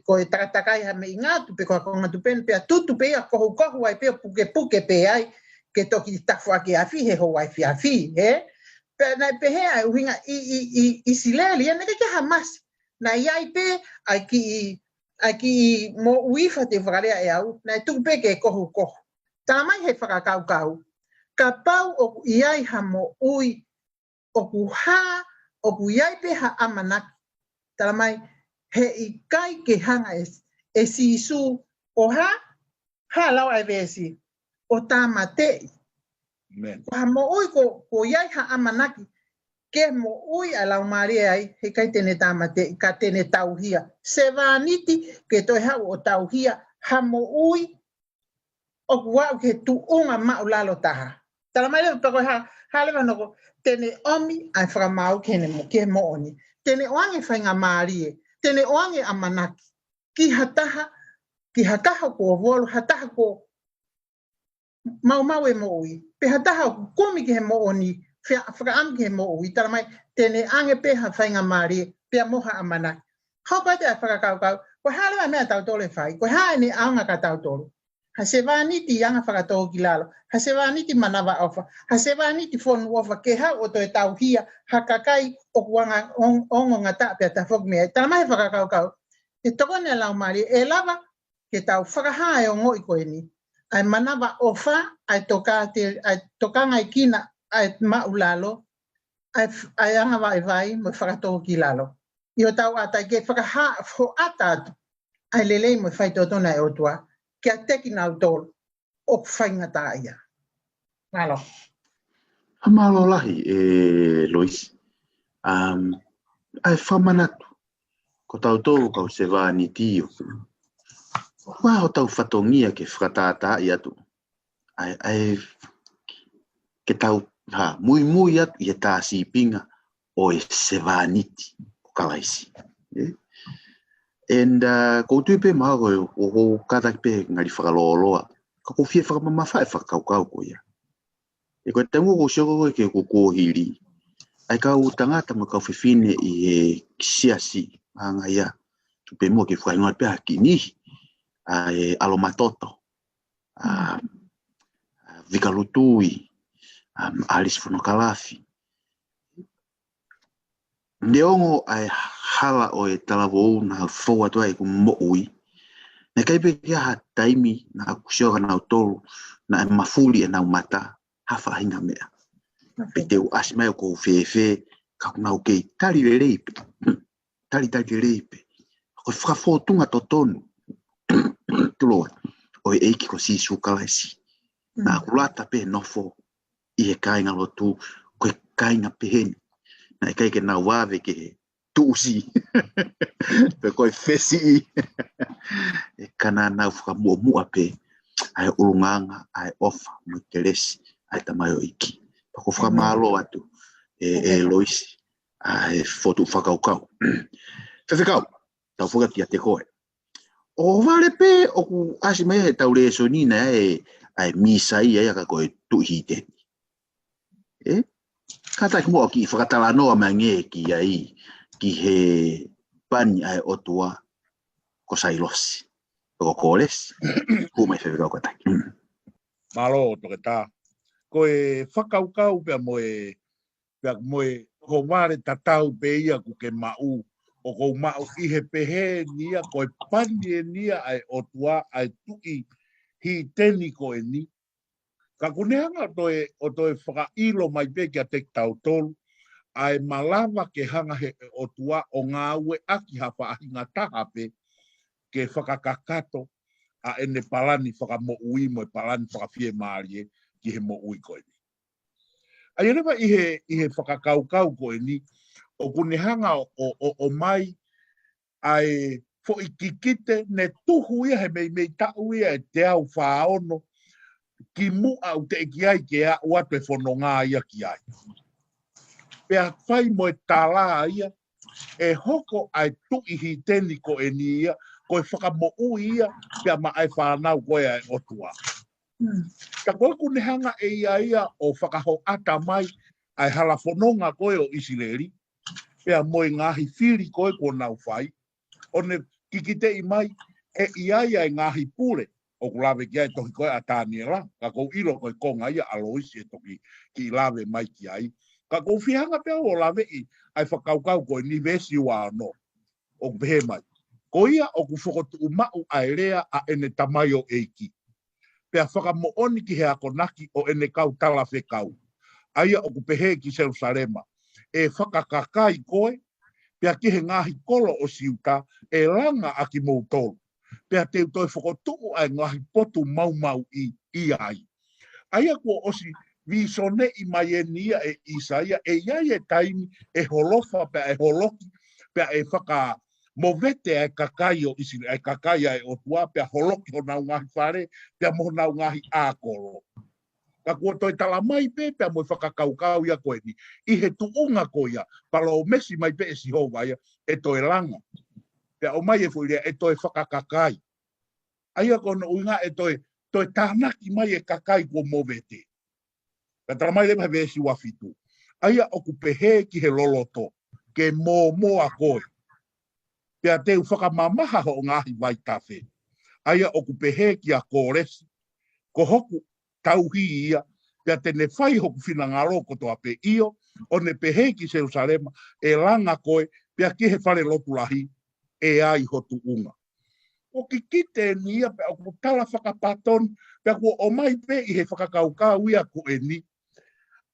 Koe takatai ha me ingatu pe koe konga tupen pe a tutu pe a kohu ai pe puke pe ai ke toki tafu ake afi he ho ai fi afi pe na pe he ai uhinga i sileli ene ke hamas na iai pe ai ki mo uifa te whakarea e au na tu pe ke kohu tā mai he whakakau ka pau o iai ha mo ui o ku ha o ku iai pe ha amanaki tā mai he i kai ke hanga e sisu o ha lau ai vesi o tāmatei. Ko ha mo ui ko iai ha amanaki ke mo ui a lau maria ai he kai tene tāmatei ka tene tauhia. Se wāniti ke toi hau o tauhia ha mo ui o kuau ke tuunga mau lalo taha. Tala mai leo tako ha lewa noko tene omi ai whakamau ke mo oni. Tene oange whainga marie. Tene oange amanaki, ki hataha ko volu, hataha ko mau e mo ui. Pe hataha kumi ki he mo oni, whakaam ki he mo ui. Tala mai, tene ange pe ha whainga marie, pe moha amanaki. Hau kai te a whakakau, ko halewa mea tau tole whai, ko hae ne aunga ka tau tolo. Ha se wāniti anga whakatoho ki lalo, ha se wāniti manawa ofa, ha se wāniti whonu ofa, ke hau o toi tau hia, ha kakai o kuanga ongo ngata pia ta whok mea. Tala mai whakakau, e toko ne lau mari, e lava ke tau whakahae o ngoi koe ni. Ai manawa ofa, ai toka ngai kina, ai maulalo, ai anga vai, mo whakatoko ki lalo. I o tau ata ke whakaha ho ata ai lelei mo whai totona e otua, ke a teki nau tolu, o whainga tā ia. Malo. Amalo lahi, Lois. Ai whamanatu. Ko tau tolu kau se vāni tio. Wā o tau whatongia ke whakatātā i atu. Ai ke tau mui atu i e tā sipinga o e se vāniti o kalaisi. And ko tui pe maha koe o kātaki pe ngari whakaloloa. Ka ko fie whakamamawha e whakaukau ko ia. E koe tangu ko sioko koe ke ko kōhiri. Ai kau tangata mo kau whiwhine i he kisiasi. Anga ia. Tu pe mua ke whaingoa pe haki nihi. Ai Alomatoto. Vikalutui. Alice Fonokalafi. Neongo ai hala o e talawou na fōa tua e ku mo'ui. Ne kaipe kia ha taimi na kusioka na utolu na e mafuli e na umata hafa hinga mea. Pe te u asimai o kou whewhe ka kunau kei tari le reipe. Tari reipe. Ko whakafōtunga to tonu. Tuloa. O e eiki ko sisu kalaisi. Na kulata pe nofo i he kainga lotu ko e kainga peheni. Na e kaike na wawe ke tuusi. Pe koe fesi e kana nau whakamua pe ai urunganga, ai ofa, mo teresi, ai tamayo iki. Pako whakamalo atu Loisi, ai fotu whakaukau. Whewhekau, tau whakati a te koe. O vale pe o ku asi mai he tau le sonina ai misai ai ka koe tuhi te. Kata ki mua ki whakatalanoa mai nge ki ai ki he pani ai otua ko sailosi. Ko kores. Kuma i whewekau kataki. Malo toke tā. Ko e whakaukau pia moe ko ware tatau pe ia ku ke mau. O ko mau i he pehe nia ko e pani e nia ai otua ai tui hi teni ko e ni. Ka kuneanga o toe whakailo mai pe kia te tau tolu, ai malawa ke hanga he otua o ngā ue aki hawha ahinga taha pe ke whakakakato a ene palani whakamoui mo e palani whakawhie maarie ki he moui koe ni. Ai rewa i he whakakaukau koe ni, o kunehanga o mai ai fo i kikite ne tuhu ia he mei tau ia e te au whaono ki mua u te eki ai ke a uate whanonga ia ki ai. Pea whai mo e tālā ia, e hoko ai tuihi teni ko e ni ia, ko e whakamou ia, pea ma ai whanau koe ai otua. Ka koe kunehanga e ia o whakaho ata mai, ai hala whanonga koe o Isileri, pea mo e ngahi whiri koe ko nau whai, o ne kikite i mai, e ia ngahi pure, o kulawe ki ai tohi koe a tāniela, ka kou ilo koe konga ia Aloisi e toki ki lawe mai ki ai. Ka kou whihanga pia o lawe i ai whakaukau koe ni vesi ua no, o kupehe mai. Ko ia o ku whakotu umau ai rea a ene tamayo eiki. Pea whakamooni ki he akonaki o ene kau tala whekau. Aia o kupehe ki Jerusalema. E whakakakai koe, pea ki he ngahi kolo o siuta, e langa a ki moutolu. Pea te toi whakotuu ai ngahi potu mau i ai. Aia kua osi visone i mai e nia e Isaia, e iai e taimi e holofa pea e holoki, pea e whaka movete ai kakai o Isiri, ai kakai ai o tua, pea holoki ho nau ngahi whare, pea mo nau ngahi ākolo. Ka kua toi tala mai pe, pea mo whakakaukau ia koe ni, i he tuunga ko ia, palo o mesi mai pe e si hova ia, e toi langa. Pea o mai e fuirea, e toi whakakakai. Aia kono uinga e toi tānaki mai e kakai ko movete. Ka tala mai lewa vesi wafitu. Aia o kupehe ki he loloto, ke moa koe. Pea te u whakamamaha ho ngahi vai tawhe. Aia o kupehe ki a kōresi, ko hoku tauhi ia, pea te ne whai hoku whina ngaro ko toa pe io, o ne pehe ki Jerusalema, e langa koe, pea ki he whare lotulahi, e ai hotu unga. o ki kite ni pe o tala whakapaton, pe o mai pe I he whakakaukau ia ko e ni.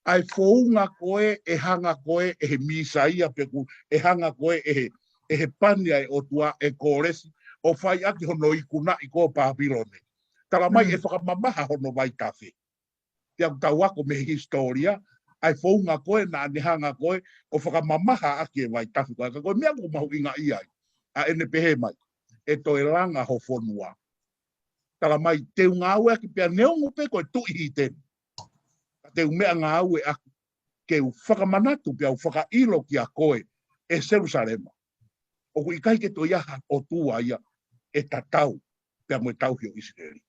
Ai founga koe, e hanga koe, e he misa ia pe ku, e hanga koe, e he pania e o tua e kōresi, o whai ati hono I kuna I ko Papilone. Tala mai e whakamamaha hono mai tawhi. Tia tau ako me historia, ai founga koe na anehanga koe, o whakamamaha aki e mai tawhi koe. Koe mea ko mahu inga iai, a ene pehe mai, e to e langa ho whonua. Tala mai te unga aue aki pia neongo pe koe tui hi tenu. Te umea ngā aue aki ke u whakamanatu pia u whakailo ki a koe e Jerusalema. O ku ikai ke to iaha o tua ia e tatau pia moe tauhio Israeli.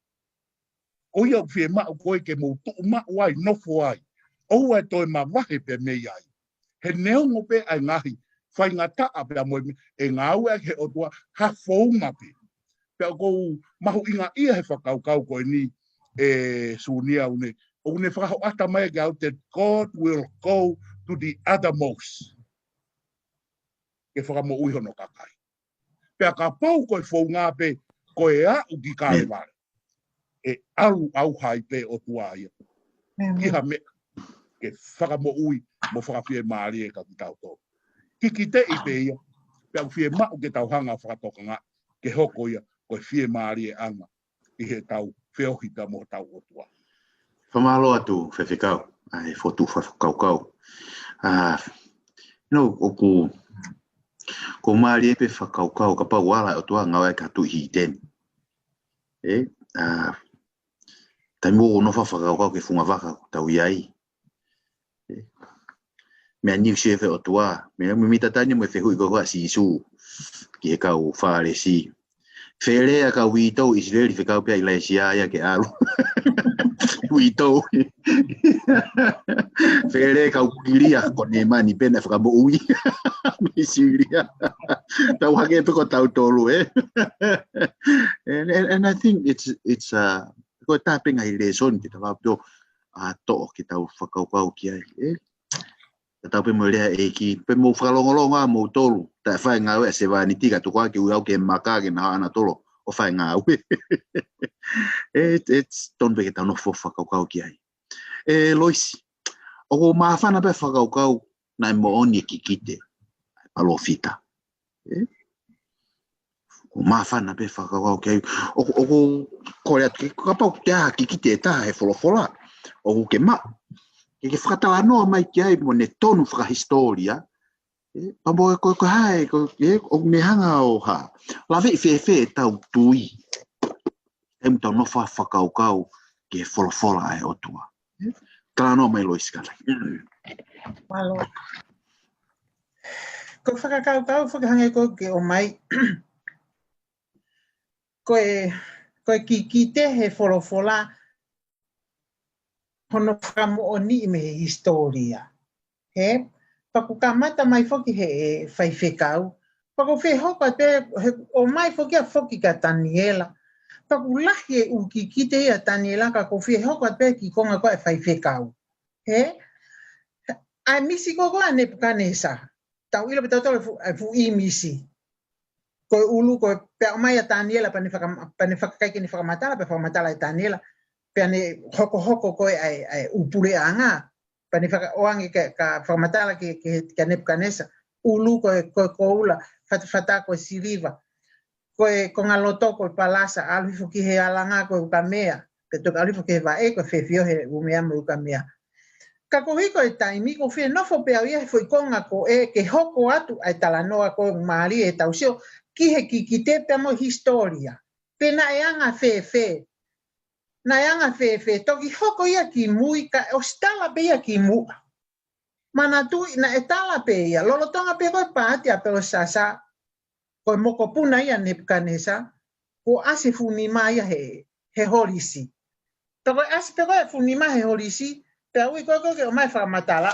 O ia whie mau koe ke mou tuu mau ai, nofo ai. O ai toi ma wahe pe mei ai. He neongo pe ai ngahi, whai ngā taa pia moe e ngā aue aki o tua ha founga pe. Pia kou mahu inga ia he whakaukau koe ni e suunia une. O ne whakaho ata mai ke au te God will go to the othermost. Ke whakamo ui hono kakai. Pea ka pau koe whaunga pe koe a uki kāre wale. E alu au hai pe o tua ia. Iha me ke whakamo ui mo whakawhie maari e ka ki tau tō. Kiki te I pe ia. Pea uwhie mau ke tau hanga whakatoka ngā. Ke hoko ia koe whie maari e anga. I he tau whiohita mo tau o tua. Whamalo atu whewhekau, ai whotu whakaukau. Ko maari e pe whakaukau, ka pau wala o tua ngawai ka tu hi teni. Tai mō no whakaukau ke whunga waka tau iai. Mea niu shefe o tua, mea mitatani mo e whehui koha si isu, ki he kau whare si. Wherea ka wito Israeli whekau pia Ilaisia ia ke alu. Wito. Wherea ka ukiria kone mani pena whakamo ui. Misiria. Tau hake pe ko tau tolu, And I think it's ko tapenga I leson ki tau apio a to ki tau whakaukau ki ai, Tau pe mo rea e ki, pe mo whakalongolonga mo tolu, ta whae ngau e se wani tika tukua ki uau ke maka ke na ana tolo, o whae ngau. It's ton pe ke tau no whakaukau ki ai. Loisi, o ko maafana pe whakaukau na mo oni ki kite, alo fita. O maafana pe whakaukau ki ai, o ko kore atu, ka pau te aha ki kite e taha he wholofola, o ko ke ma. Ke whakatawa noa mai ki ai mo ne tonu whakahistoria. Pambo e koe hae, o ne hanga o ha. Lawe I whewhe tau tui. E mutau no whakaukau ke wholofola e o tua. Tala noa mai loisi kala. Malo. Ko whakaukau whakahange ko ke o mai. Koe ki te he wholofola. Hono whakamo o ni me historia. Paku ka mata mai whoki he whaiwhekau. Paku whehoko te o mai whoki a whoki ka Daniela. Paku lahi e uki ki te ia Daniela ka ko whehoko te ki konga koe whaiwhekau. Ai misi koko a Nebuchadnezzar. Tau ilo pe tau tau fu I misi. Koe ulu koe pe o mai a Daniela pane whakakaiki ni whakamatala pe whakamatala e Daniela. Peane hoko koe ai upure anga. Pane oangi ka whamatala ke Nebuchadnezzar. Ulu koe koula, whata koe siriva. Koe konga loto koe palasa, alifu ki he alanga koe ukamea. Ke toka alifu ki he vae koe whewhio he umea mo ukamea. Ka kohi koe taimi, ko whie nofo pea ia he fwoi konga ko ke hoko atu ai talanoa koe maari e tausio. Ki he ki te pea mo historia. Pena e anga whewhe. Na yanga whewhe, toki hoko ia ki mui, ka o stala pe ia ki mua. Mana tui, na e tala pe ia, lolotonga pe koe pāti a pe o sasa, koe moko puna ia Nebuchadnezzar, ko ase funima ia he holisi. Toko ase pe koe funima he holisi, pe ui koe koe o mai whamatala.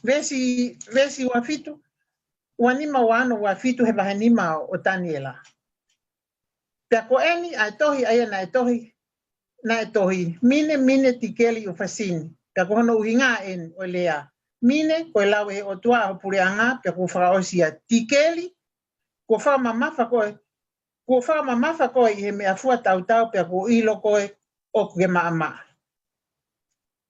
Vesi wafitu, wanima wano wafitu he wahanima o Daniela. Pea ko eni ai tohi aia na e tohi. Mine tikeli o fasini. Pea ko hono uhinga en o lea. Mine koe lau e o tua o pureanga pea ko whakaosia tikeli ko whamamafa koe i he mea fua tau pia ko ilo koe o ke maa.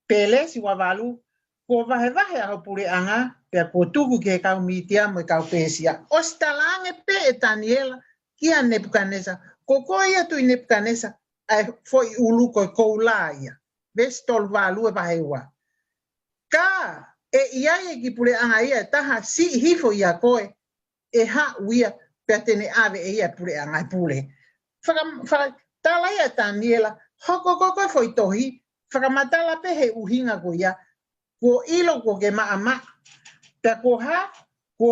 Pele si wawalu, ko vahe aho pure anga, pia ko tuku ke kau mitia mo kau pesia. O stalange pe e Daniela, kia Nebuchadnezzar, ko koe ia tui Nebuchadnezzar, ai foi ulu koe koulaia. Vestol valu e vahewa. Ka e iai ki pure anga ia, taha si hifo ia koe, e ha uia, pia tene ave e ia pure anga pure. Tala ia Daniela, hoko foi tohi, whakamatala pe he uhinga ko ia, ko ilo ko ke maa. Pea ko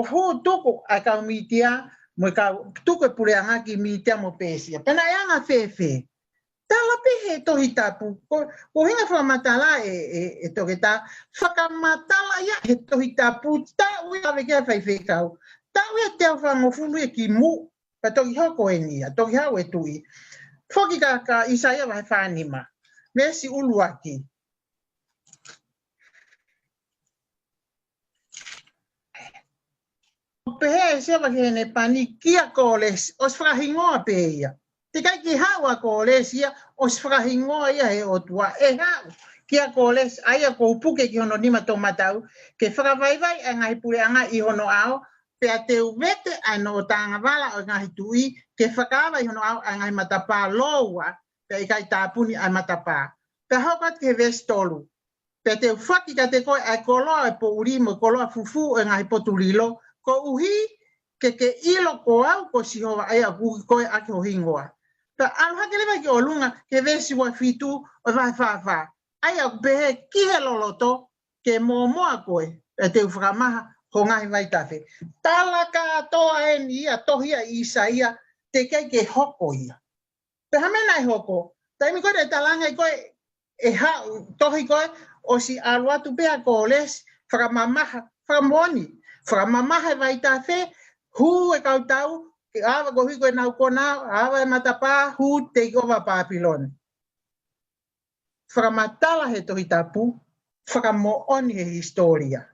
ho toko a kau mitia, mo kau tuko pureanga ki mitia mo pesia. Pena ianga fefe. Tala pe he tohi tapu. Ko hinga whakamatala e toke ta, whakamatala ia he tohi tapu, ta ui ave kia whaife kau. Ta ui te au whangofunu e ki mu, pa toki hoko e nia, toki hau e tui. Foki ka Isaia vai whanima. Mesi ulu aki. Pehe se wa ke ne pani kia koles os frahingoa peia. Te kai ki hawa koles ia os frahingoa ia he otua e hau. Kia koles aia ko upuke ki hono nima tō matau ke whakawaiwai a ngai pure anga i hono ao pea te uwete a no tanga wala o ngai tui ke whakawai hono ao a ngai matapā loua pea i kai tāpuni a matapā. Pea hokat ke vestolu. Pea te whaki ka te koe a koloa e po urimo koloa fufu e ngai potulilo ko uhi ke ilo ko au ko sihoa ai a koe ake o hingoa. Pea aluha ke lewa ki o lunga ke vesi wa fitu o vai whawha. Ai a behe ki he loloto ke moa koe e te whakamaha ho ngahi vai tawhi. Tala katoa e ni ia tohia i Isaia te kei ke hoko ia. Pe hamena i hoko. Taimi koe te talanga i koe e hau tohi koe o si aluatu pea ko les whakamamaha, whakamoni. Whakamamaha vai tawhi hu e kautau ke awa ko hiko e nau kona awa e matapā hu te ova Papiloni. Whakamatala he tohi tapu, whakamooni he historia.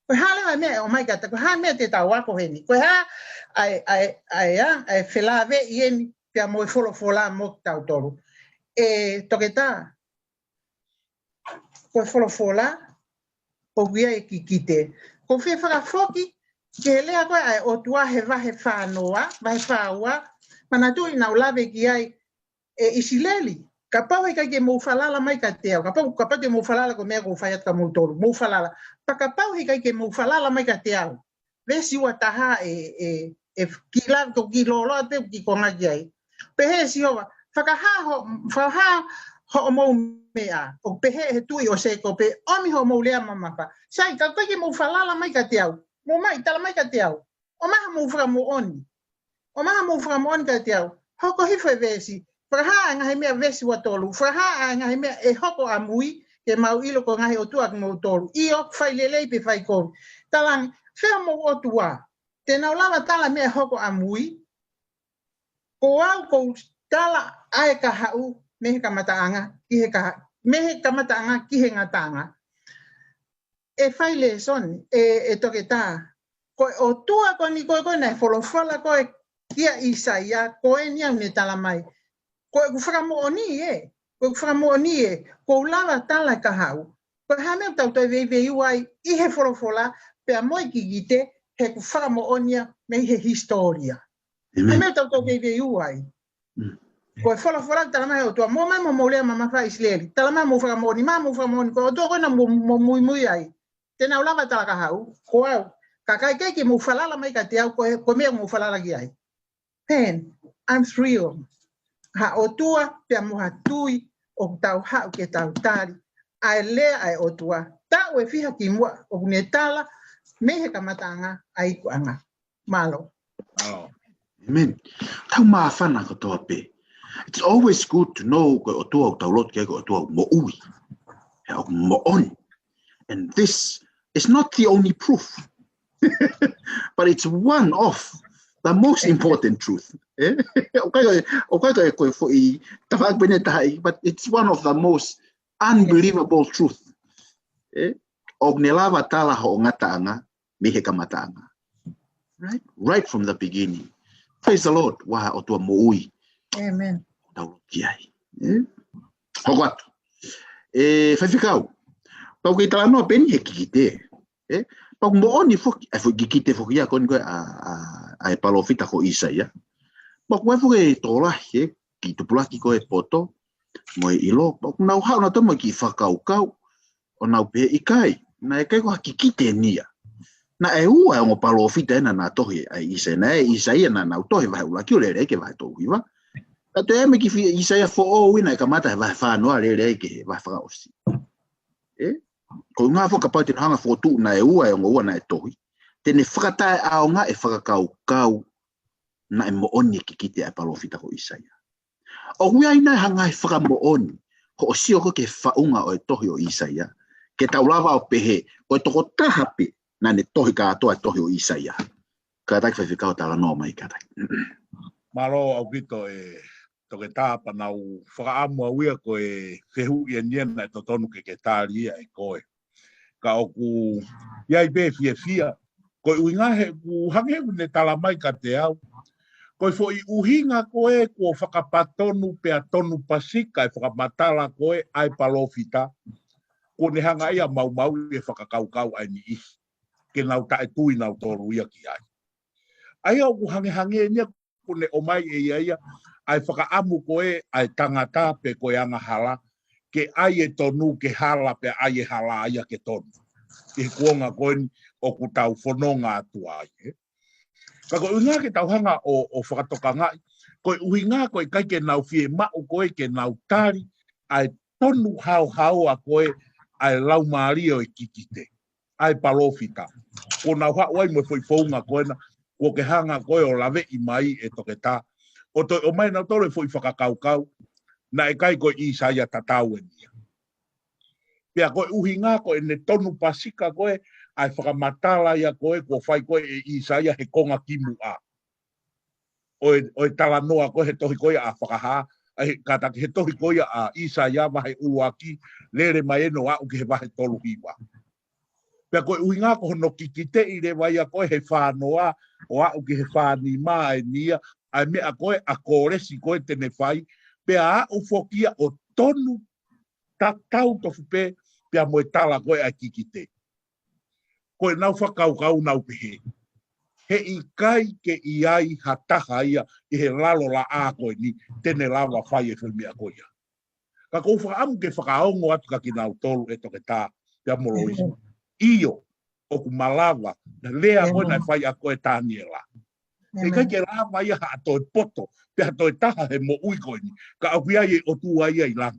Koe hale mai mea o mai kata, koe haa mea te tau wako heni. Koe haa ai whelave i eni pia mo e wholofola mo tau toru. E toke tā, koe wholofola o guia e ki kite. Ko whia whakafoki, ke lea koe ai o tua he vahe whanoa, vahe whaua, mana tui nau lawe ki ai e Isileli. Ka pau e kai ke mou whalala mai ka te au. Ka pau ke mou whalala ko mea ko whaiat ka mou toru. Mou whalala. Pa ka pau he kai ke mou whalala mai ka te au. Vesi ua taha e ki lawe ko ki lolo te ki konga ki ai. Pehe si hoa. Whakaha ho mou mea. O pehe he tui o seko pe omi ho mou lea mamapa. Sai ka kai ke mou whalala mai ka te au. Mou mai tala mai ka te au. O maha mou whakamooni. O maha mou whakamooni ka te au. Hoko hifo e vesi. Whakaha ngahi mea vesi wa tolu. Whakaha ngahi mea e hoko a mui ke mau ilo ko ngahi o tua ki mau tolu. Io whai lelei pe whai kovi. Talang, whea mau o tua. Te nau lava tala mea hoko a mui. Ko au ko tala ae ka hau mehe kamataanga ki he ka mehe kamataanga ki he ngatanga. E whai le son e toke tā. Ko o tua ko ni koe koe nei wholofala koe kia Isaia koe ni au ne tala mai. Ko whakamooni e. Ko whakamooni e. Ko lava tala ka hau. Ko hame tau toi vei uai i he wholofola pea moi ki gite he whakamoonia me he historia. Hame tau toi vei uai. Ko wholofola tala mai o tua. Mo mai mo lea mamawha Isileli. Tala mai mo whakamooni. Ma mo whakamooni. Ko o tua koina mo mui ai. Tena lava tala ka hau. Ko au. Ka kai keiki mo whalala mai ka te au. Ko mea mo whalala ki ai. Pen. I'm thrilled. Ha o tua pia moha tui o tau hau ke tau tari. Ai lea ai o tua. Tau e whiha ki mua o kune tala me he kamatanga ai kuanga. Malo. Oh. Amen. Tau maa whana ko toa pe. It's always good to know ko o tua o tau lot ke ko o tua mo ui. He o mo on. And this is not the only proof. But it's one of the most important truth. But it's one of the most unbelievable truth. Right from the beginning. Praise the Lord. Wah o tua moui. Amen. Tau ki ai. Hoko atu. Whaiwhikau. Pau kei tala noa peni he kikite. Pau mooni foki. Ai foki kikite foki a koni koe a e palofita ko Isaia. Pau koe foki tōlahi ki tupulaki koe poto. Moe ilo. Pau nau hao na tomo ki whakaukau. O nau pe ikai. Na e kai ko kikite nia. Na e ua o palofita ena na tohi ai Isaia. Na e Isaia na nau tohi vahe ulaki o le reke vahe tō hiwa. Tato e me ki Isaia fo o wina e kamata e vahe whanua le reke vahe whakaosi. Ko ngā whakapau tino hanga whotu na e ua e ua na e tohi. Tene whakatae ao ngā e whakakau na e mooni ki kite e palofita ko Isaia. O hui aina e hanga e whakamooni. Ko o sio ko ke whaunga o e tohi o Isaia. Ke taulawa o pehe o e toko tahape na ne tohi ka atoa e tohi o Isaia. Ka taki whaiwhikau tala noa mai ka taki. Maro au kito e toke tāpa nau whakaamua uia ko e whehu i niena e totonu ke tāri ia e koe. Ka oku iai be fia. Ko uinga he ku hange ne tala mai ka te au. Ko fo i uhinga koe ko whakapatonu pea tonu pasika e whakamatala koe ai palofita. Ko ne hanga ia mau e whakakaukau ai ni isi. Ke nau tae tui nau toru ia ki ai. Ai au ku hange nia ko ne omai e ia ai whakaamu koe ai tangata pe koe anga hala. Ke ai e tonu ke hala pe ai e hala ia ke tonu. Ke kuonga koe o ku tau whanonga atu ai. Ka koe uinga ke tau hanga o whakatoka ngai. Koe uinga koe kai ke nau fie mau koe ke nau tari ai tonu hau a koe ai lau maari o e kikite. Ai palofita. Ko nau hau ai mo foi founga koe na ko ke hanga koe o lawe i mai e toke tā. O toi o mai nau tore foi whakakaukau na e kai koe Isaia tatau e nia. Pea koe uhinga koe ne tonu pasika koe ai whakamatala ia koe ko whai koe e Isaia he konga kimu a. O e tala noa koe he tohi koe a whakaha. Kataki he tohi koe a Isaia wahe uaki lere mai eno a uke he wahe tolu hiwa. Pea koe uhinga ko hono kikite i re vai a koe he whanoa o a uke he whani maa e nia. Ai mea koe a kōresi koe tene whai. Pea a ufokia o tonu tatau tofu pe pea moe tala koe a kikite. Koe nau whakaukau nau pehe. He i kai ke i ai hataha ia i he lalo la a koe ni tene lawa whai e whilmia koe ia. Ka kou whakaamu ke whakaongo atu ka ki nau tolu e toke tā pea moloisi. Iyo o ku malawa na lea koe na whai a koe tāniela. E kai ke lawa ia ha atoe poto pea atoe taha he mo ui koe ni. Ka au ia e o tua ia i lang.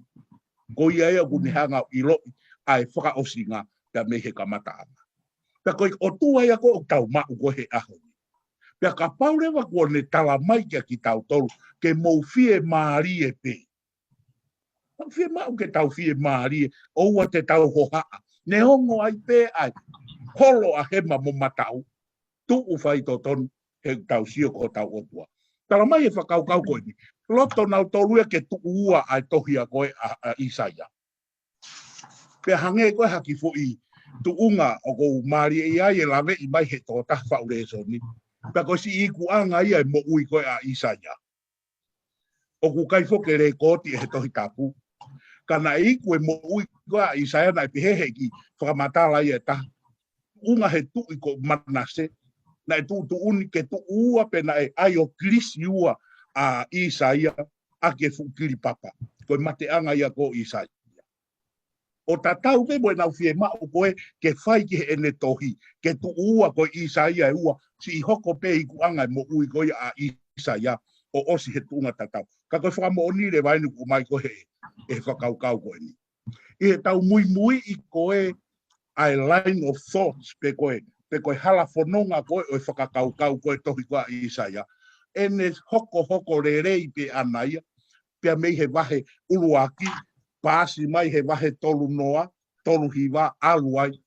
Ko ia ia ku ni hanga i lo ai whakaosinga pea me he kamata ama. Pea koe o tua ia ko o tau mau ko he aho. Pea ka paurewa ko ne tala mai kia ki tau tolu ke mou fie maari e pe. Tau fie mau ke tau fie maari e oua te tau hohaa. Ne hongo ai pe ai. Holo a hema mo matau. Tu ufai to tonu he tau sio ko tau otua. Tala mai e whakaukau koe ni. Loto nau tolua ke tu ua ai tohia koe a Isaia. Pea hange koe haki fo i tu unga o kou maari e ai e lawe i mai he tō tafa ure so ni. Pea koe si iku anga ia e mo ui koe a Isaia. O ku kai fo ke re koti e he tohi tapu. Kana iku e mo ui koe a Isaia na i pihehe ki whakamatala i e ta. Unga he tu i ko manase. Na e tu uni ke tu ua pe na e ai o krisi ua a Isaia a ke fukiri papa. Koe mate anga ia ko Isaia. O tatau ke moe nau fie mao koe ke whai ki he ene tohi. Ke tu ua koe Isaia e ua. Si i hoko pe i kuanga mo ui koe a Isaia o osi he tunga tatau. Ka koe whakamo oni re wainu ku mai koe e whakaukau koe ni. I he tau mui i koe ai line of thoughts pe koe hala whanonga koe o e whakakaukau koe tohi koe a Isaia. Ene hoko rerei pe anaia. Pea mei he wahe uluaki. Pasi mai he wahe tolu noa, tolu hiwa, aluai,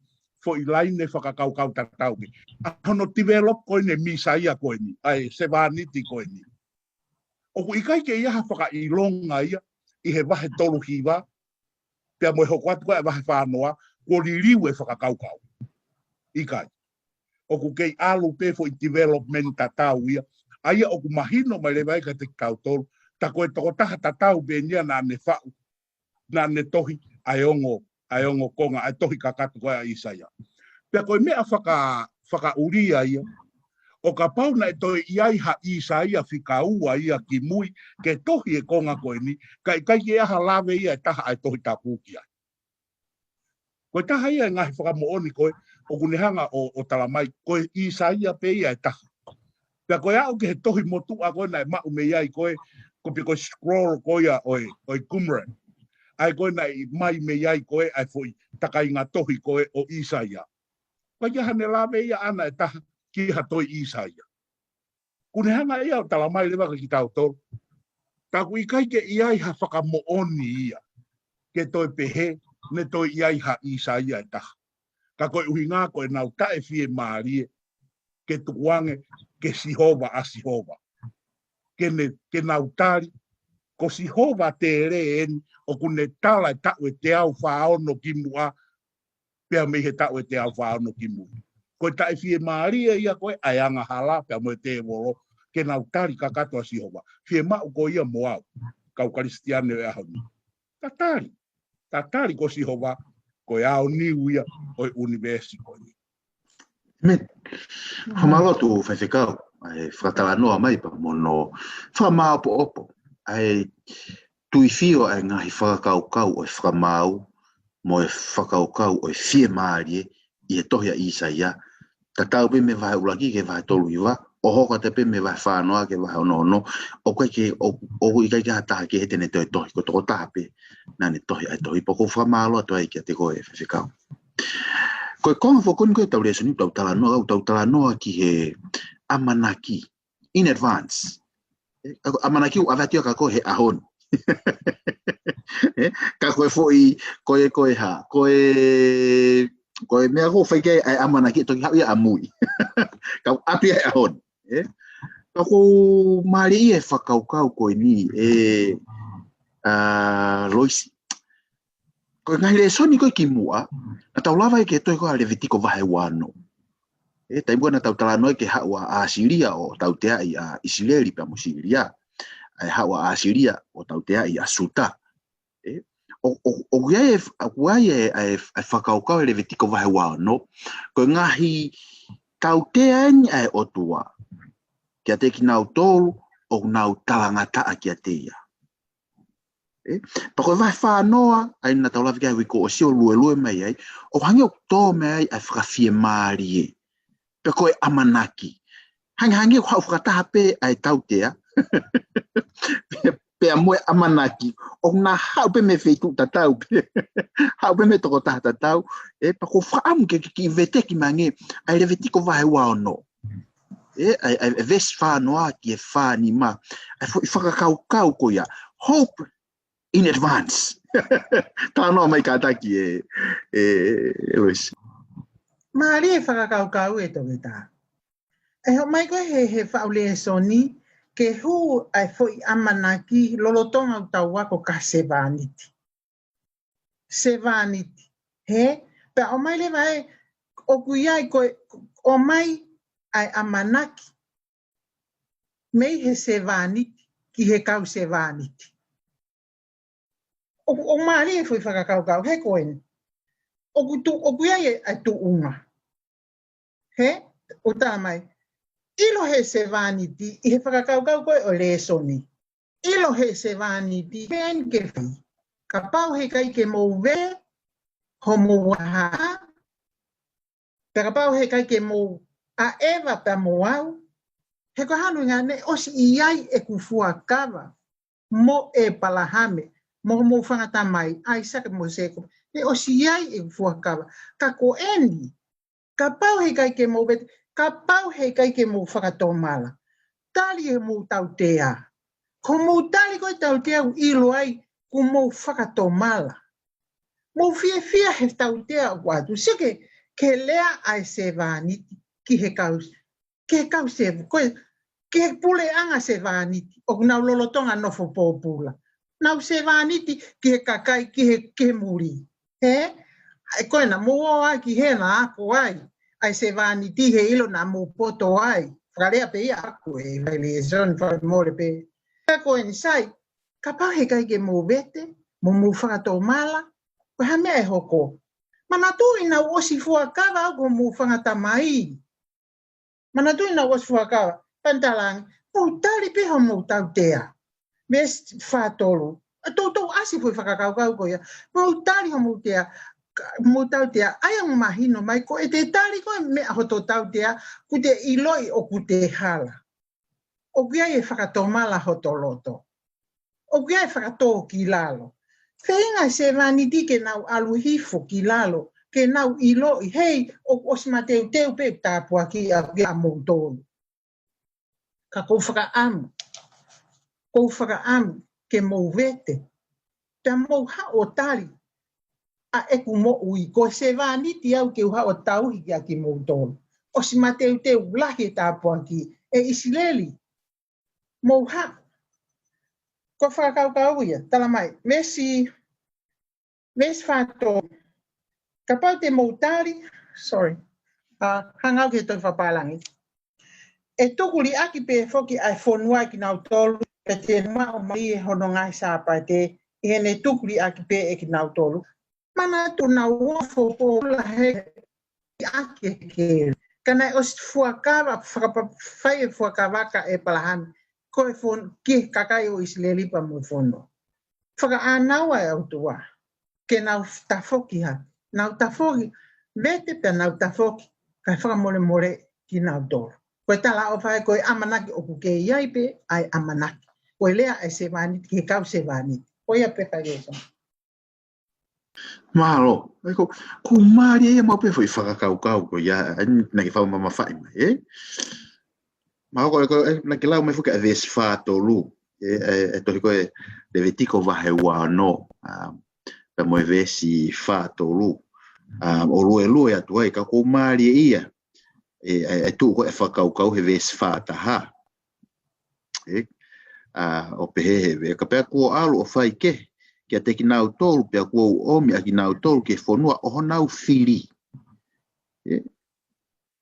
fo i laine whakakaukau tatau ki. Ahono develop koe ne misaia koe ni, ai sevaniti koe ni. Oku ikai ke iaha whaka i longa ia, i he wahe tolu hiwa, pia moe hoko atu koe wahe whanoa, ko ririu e whakakaukau. Ikai. Oku kei alu pe fo i development tatau ia, Aia o ku mahino mai le vai ka te kautoro. Ta koe toko taha tatau benia na ne whau. Na ne tohi ai ongo konga, ai tohi kakatu koe a Isaia. Pea koe mea whaka uria ia. O ka pauna e toi iai ha Isaia whikaua ia ki mui, ke tohi e konga koe ni, kai ke aha lawe ia e taha ai tohi tapukia. Koe taha ia e ngahi whakamooni koe, o kunehanga o talamai, koe Isaia pe ia e taha. Pea koe au ke he tohi motua koe na e mau me iai koe, koe scroll koe ia oi kumre. Ai koe na i mai me iai koe, ai foi takai ngā tohi koe o Isaia. Koe ia hane lawe ia ana e taha, ki ha toi Isaia. Kunehanga ia o talamai lewa ki tau tolu. Ta kui kai ke iai ha whakamooni ia. Ke toi pehe, ne toi iai ha Isaia e taha. Ka koe uhi ngā koe nau tae fie maarie, ke tukuange, ke sihova a sihova. Ke nau tari, ko sihova te re eni, o kune tala e tau e te au whaono ki mua, pea me he tau e te au whaono ki mua. Koe tae fie maaria ia koe, ai anga hala, pea mo te wolo, ke nau tari kakato a sihova. Fie mau ko ia moau, kau karistiane e ahoni. Tatari ko sihova, koe ao niu ia, oi universi koe ni. Me, hamalotu whewhekau, ai whatalanoa mai pa mono, whamao po opo, ai tui fio ai ngahi whakakaukau oi whamau, mo e whakaukau oi fie maarie, i e tohia Isaia, ta tau pe me vai ulaki ke vai tolu iwa, o hoka te pe me vai whanoa ke vai ono, o koe ke, o i kai ke hataha ke hete ne toi tohi, ko toko taha pe, na ne tohi ai tohi, poko whamalo ato ai ki a te koe whewhekau. Koe konga whokoni koe tau reasoni, tau talanoa ki he amanaki, in advance. Amanaki u avatio ka koe he ahon. Ka koe foi, koe ha, koe mea ko whaike ai amanaki, toki hau ia amui. Kau api ai ahon. Ka ko maari i e whakaukau koe ni, Loisi. Koe ngai le soni koe ki mua, na tau lava ke toi koe Levitiko vahe wano. Taimua na tau talanoa ke haua a Asiria o tau tea i a Isileri pia mo Siria. Ai haua a Asiria o tau tea i a Suta. O kuai e whakaukau Levitiko vahe wano, koe ngahi tau tea ni ai otua. Kia te ki nau tolu o nau talangata a kia teia. Pa koe vai whanoa, ai na tau lawi kia wiko o sio lue mai ai, o hangi o tō mai ai whakawhie maari e. Pa koe amanaki. Hangi o hau whakataha pe ai tau tea. Pe amoe amanaki. O nga hau pe me wheitu tatau pe. Hau pe me toko taha tatau. Pa koe whaamu ki vete ki mange, ai Levitiko vai wao no. Ai ves whanoa ki e whani ma. Ai whakakaukau ko ia. Hope in advance. Tā noa mai kātaki Lois. Maari e whakakaukau e toke tā. E ho mai koe he whaule e soni, ke hu ai foi amanaki lolotonga utau wako ka sevaniti. Sevaniti. He? Pea o mai le vai, o kuiai koe, o mai ai amanaki. Mei he sevaniti, ki he kau sevaniti. O maari e foi whakakaukau, he koen. O kuiai ai tu unga. He? O tā mai. Ilo he sevaniti, i he whakakaukau koe o le soni. Ilo he sevaniti, pen ke whi. Ka pau he kai ke mou ve, ho mou waha. Te ka pau he kai ke mou a ewa pa mou au. He ko hanu ngā ne osi iai e kufua kawa. Mo e palahame. Mo mou whangata mai, ai saka mo seko. Ne osi iai e kufua kawa. Ka ko eni. Ka pau he kai ke mou vete. Ka pau he kai ke mou whakato mala. Tali e mou tau tea. Ko mou tali koe tau tea u ilo ai ku mou whakato mala. Mou fia he tau tea u atu. Sike ke lea ai se vaniti ki he kaus. Ki he kaus se koe. Ki he pule anga se vaniti. O nau lolotonga nofo pōpula. Nau se vaniti ki he kakai ki he muri. He? Koe na mou ai ki he na ako ai. Ai se vaniti he ilo na mou poto ai. Whakarea pe ia aku e vai le zon whakamore pe. Ko e ni sai, ka pau he kai ke mō vete, mō whakato mala, ko ha mea e hoko. Mana tu ina osi fuakawa au ko mō whangata mai. Mana tu ina osi fuakawa, pantalangi, mō tari pe ho mō tau tea. Mes whātolu. Tō asi fui whakakaukau ko ia. Mō tari ho mō tea. Mo tau tea, ai ang mahino mai ko e te tari ko me hoto tau tea ku te iloi o ku te hala. O kia e whakatomala hoto loto. O kia e whakatō ki lalo. Whenga se vaniti ke nau aluhifo ki lalo, ke nau iloi, hei, o osima teu pe tāpua ki a kia mōtōnu. Ka kou whakaamu. Kou whakaamu ke mō vete. Te mō ha o tari. A eku mo ui, ko se vaniti au ke uha o tauhi ki a ki mōtonu. O si mateu lahi tāpua ki e isileli. Mouha. Ko whakaukau ia, tala mai. Mesi whato. Ka pau te mōtari, sorry, hangau ke toi whapalangi. E tukuri aki pe foki ai whonua ki nau tolu, pe te nua o mai e hono ngai sāpai te, i hene tukuri aki pe e ki nau tolu. Mana tu na wofo po la he ake ke kana os fuakawa fai fuakawaka e palahan ko e fon ki kakai o isleli pa mo fondo faka anawa e autua ke na tafoki ha na tafoki vete pe na tafoki ka faka more ki na dor ko tala o fai ko amanaki o ke yai pe ai amanaki ko lea e se vani ke kau se vani o ia pe ka eso. Malo, ko mari e mau pe foi whakakaukau ko ia, na ki whau mama whai mai, e? Mao ko na ki lau mai fuka e vesi whātolu, e tohi ko e Levitiko wahe wano, pe mo e vesi whātolu, o lue atu ai, ka ko mari e ia, e tu ko e whakaukau he vesi whātaha, o pehehewe, ka pēr ko alu o whai ke, kia te ki nau tolu pia kua omi a ki nau tolu ke whonua oho nau whiri.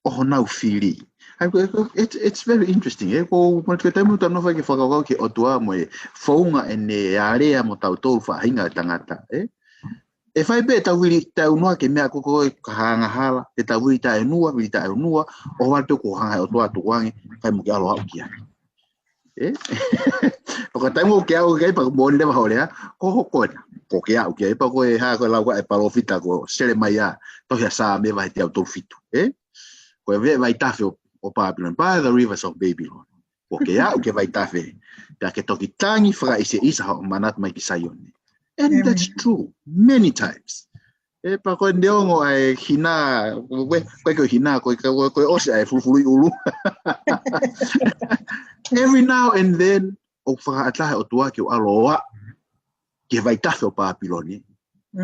Oho nau whiri. It's very interesting. Ko ke taimu tano whai ke whakakau ke otua mo e whaunga e ne area mo tau tolu whahinga tangata. E whai pe tau wiri tau noa ke mea koko ka hanga hala, te tau wiri tae nua, o watu ko hanga otua tuwangi, kai mo ke alo au kia. Ko taimu ke au ke pa mo le ba horea ko hokona ko ke au ke pa ko e ha ko la ko e pa lo fita ko sele mai ya to ya sa me vai te auto fitu ko e vai tafe o Babylon by the rivers of Babylon ko ke au ke vai tafe ta ke to ki tangi fra ise isa manat mai ki sayone and that's true many times pa ko ndeongo ai hina ko hina ko o se ai fulu ulu every now and then o whakaatahe o tua ki o aloa ke vai tafe o Papiloni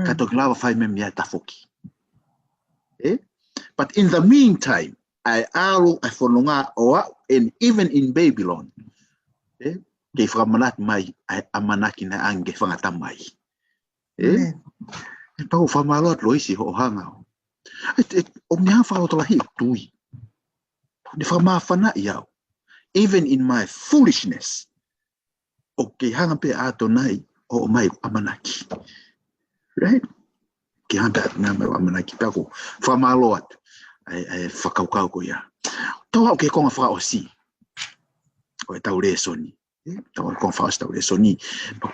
ka toki lawa whai me mea tafoki. But in the meantime, ai alo ai whanonga oa and even in Babylon ke whakamanat mai ai amanaki na ange whangata mai. E pau whamaloat loisi ho hanga o. O mea whaotolahi tui. Ne whamawhana iau. Even in my foolishness, o ke hanga pe ato nai o mai amanaki. Right? Ke hanga pe ato mai amanaki. Pako, whamaloat, ai whakaukau ko ia. Tau au ke konga whakaosi. O e tau re soni. Tau au konga whakaosi tau re soni.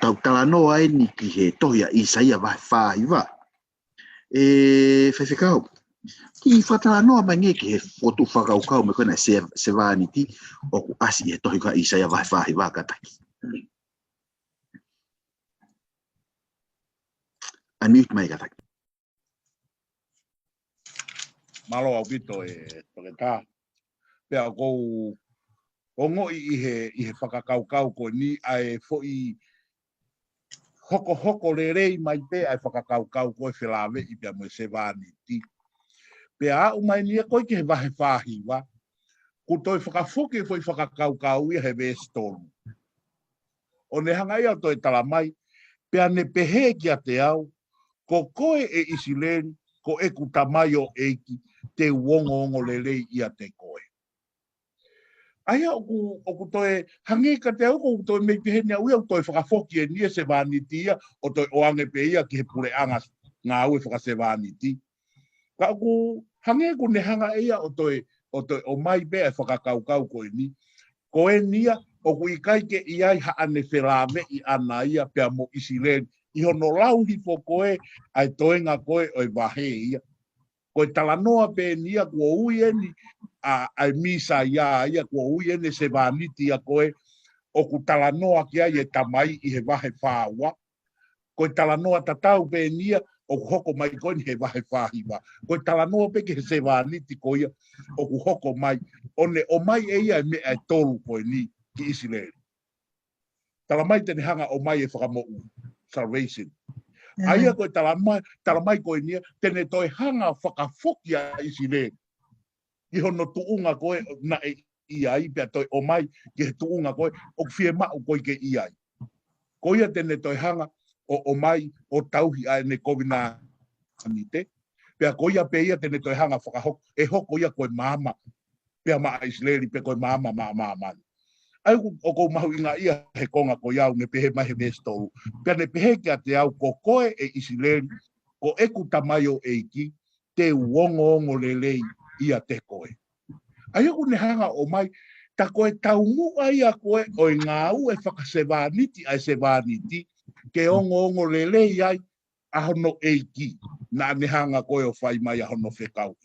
Tau talanoa ai ni ki he tohia Isaia vai whaiwa. Whaiwhikau. Ki whatalanoa mai nge ki he fotu whakaukau me kona se vāniti o ku asi e tohi ka Isaia vai whaiwa kataki. Unmute mai kataki. Malo au pito e toketa. Pea kou ongo i he whakakaukau ko ni ai foi hoko rerei mai pe ai whakakaukau ko e whilawe i pia mo se vāniti. Pea au mai ni ko ke vahe whahiwa. Ko toi whakafuke foi whakakaukau i he vestolu. O ne hanga ia toi tala mai, pea ne pehe ki a te au, ko koe e isileni, ko e kutamayo eiki, te uongo lelei ia te koe. Aia o toe hange ka te o toe me pehene au o toe whakafoki e nia se vanitia o toe oange pe ia ki he pure angas ngā ue whakase vaniti. Ka ku hange ku ne hanga ia o toe o mai pe e whakakaukau koe ni. Koe nia o ku ikaike iai haane whelame i ana ia pia mo isilen i hono lauhi po koe ai toenga koe o i wahe ia. Koe talanoa pe nia kua ui eni ai misa ia kua ui ene se vaniti a koe o ku talanoa ki ai e tamai i he wahe whaua. Koe talanoa tatau pe nia o ku hoko mai koe ni he wahe whahiwa. Koe talanoa pe ke se vaniti koe o ku hoko mai. One o mai e ia me ai tolu koe ni ki Isileri. Talamai tene hanga o mai e whakamou. Salvation. Aia koe talamai koe nia, tene toi hanga whakafoki a Isileri. I hono tuunga koe na e iai, pia toi o mai ki he tuunga koe, o whie mau koe ke iai. Koia tene toi hanga o mai o tauhi a ne kovina anite, pia koia pe ia tene toi hanga whakahoko, e hoko ia koe mama, pia maa Isileri, pia koe mama. Ai o ko mahu inga ia he konga ko iau ne pehe mahe mestolu. Pia ne pehe kia te au ko koe e Isileri, ko eku tamayo eiki, te uongo lelei ia te koe. Ai o ne hanga o mai, ta koe taumua ia koe o ngā u e whakasevaniti ai sevaniti, ke ongo lelei ai ahono eiki, na ne hanga koe o whai mai ahono whekau.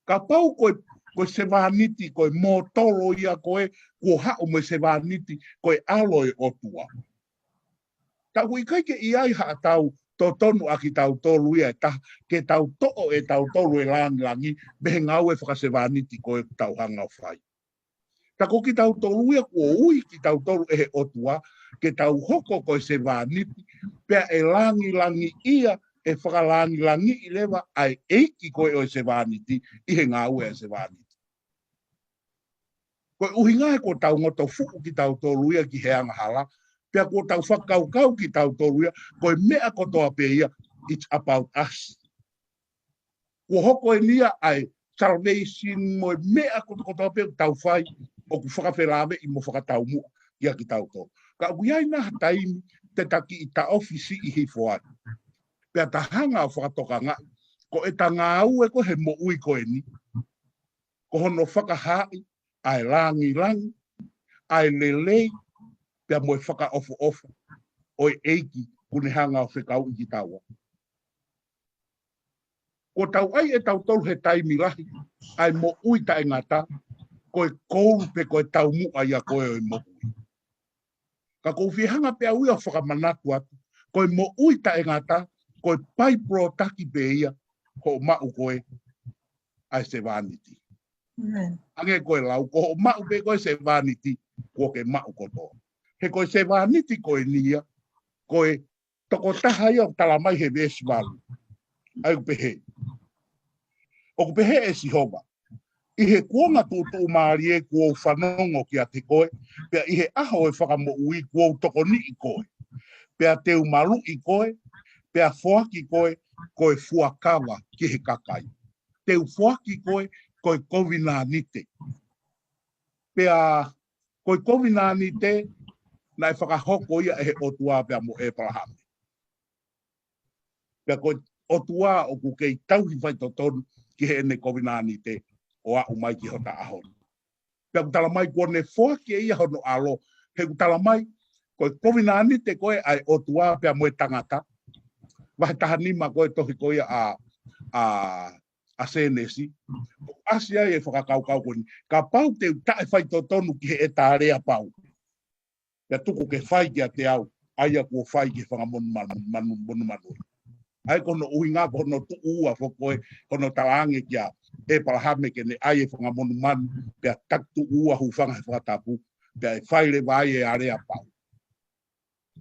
Ka pau koe sevaniti, koe mōtolo ia koe, ko hao me sevaniti, koe aloe otua. Ta hui kaike i ai haa tau, tō tonu aki tau tolu ia, ke tau to'o e tau tolu e langi, mehe ngau e whakasevaniti koe tau hanga o whai. Ta ko ki tau tolu ia, ko ui ki tau tolu e he otua, ke tau hoko koe sevaniti, pea e langi ia, e whakalangi i lewa, ai eiki koe o sevaniti, i he ngau e sevaniti. Koe uhinga e ko tau ngoto fuku ki tau tolu ia ki he angahala, pia ko tau whakaukau ki tau tolu ia, koe mea kotoa pe ia, it's about us. Ko hoko e nia ai salvation mo mea kotoa pe tau whai, o ku whakawhelawe i mo whakatau mua ia ki tau tolu. Ka uiai na taimi te taki i ta ofisi i hifoai. Pia ta hanga o whakatoka ngā, ko e ta ngā ue ko he mo ui koe ni, ko hono whakahai, ai langi, ai lelei, pia moe whaka ofu, oi eiki kune hanga o whekau i ki taua. Ko tau ai e tau tolu he taimi lahi, ai mo ui ta e ngata, koe kouru pe koe tau mua ia koe oi mo ui. Ka kou whihanga pia ui o whakamanatu atu, koe mo ui ta e ngata, koe pai pro taki pe ia, ho mau koe, ai se vaniti. Ange koe lau, ko mau pe koe se vaniti, ko ke mau kotoa. He koe se vaniti koe nia, koe toko taha ia o talamai he vesvalu. Ai pehe. O pehe e sihoba. I he kuonga tūtu maari e kuo whanongo ki a te koe, pia i he aho e whakamo ui kuo toko ni i koe. Pia te umaru i koe, pia whoaki koe, koe fuakawa ki he kakai. Te ufuaki koe, koe kovina nite. Pea koe kovina nite, na e whakahoko ia e he otua pia mo e parahame. Pea koe otua o ku kei tauhi whai totonu ki he ene kovina nite o a umai ki hota ahon. Pea ku talamai kua ne whoaki e ia hono alo, he ku talamai koe kovina nite koe ai otua pia mo e tangata. Wahe taha nima koe tohi koe a senesi. Asia e whakakaukau koni. Ka pau te tae whai totonu ki he e tārea pau. Pea tuku ke whai ki a te au, aia kua whai ki whangamonu manu. Ai kono uhinga kono tu ua fokoe kono tawange kia e parahame ke ne ai e whangamonu manu pea taktu ua hufanga he whakatapu pea e whaile vai e area pau.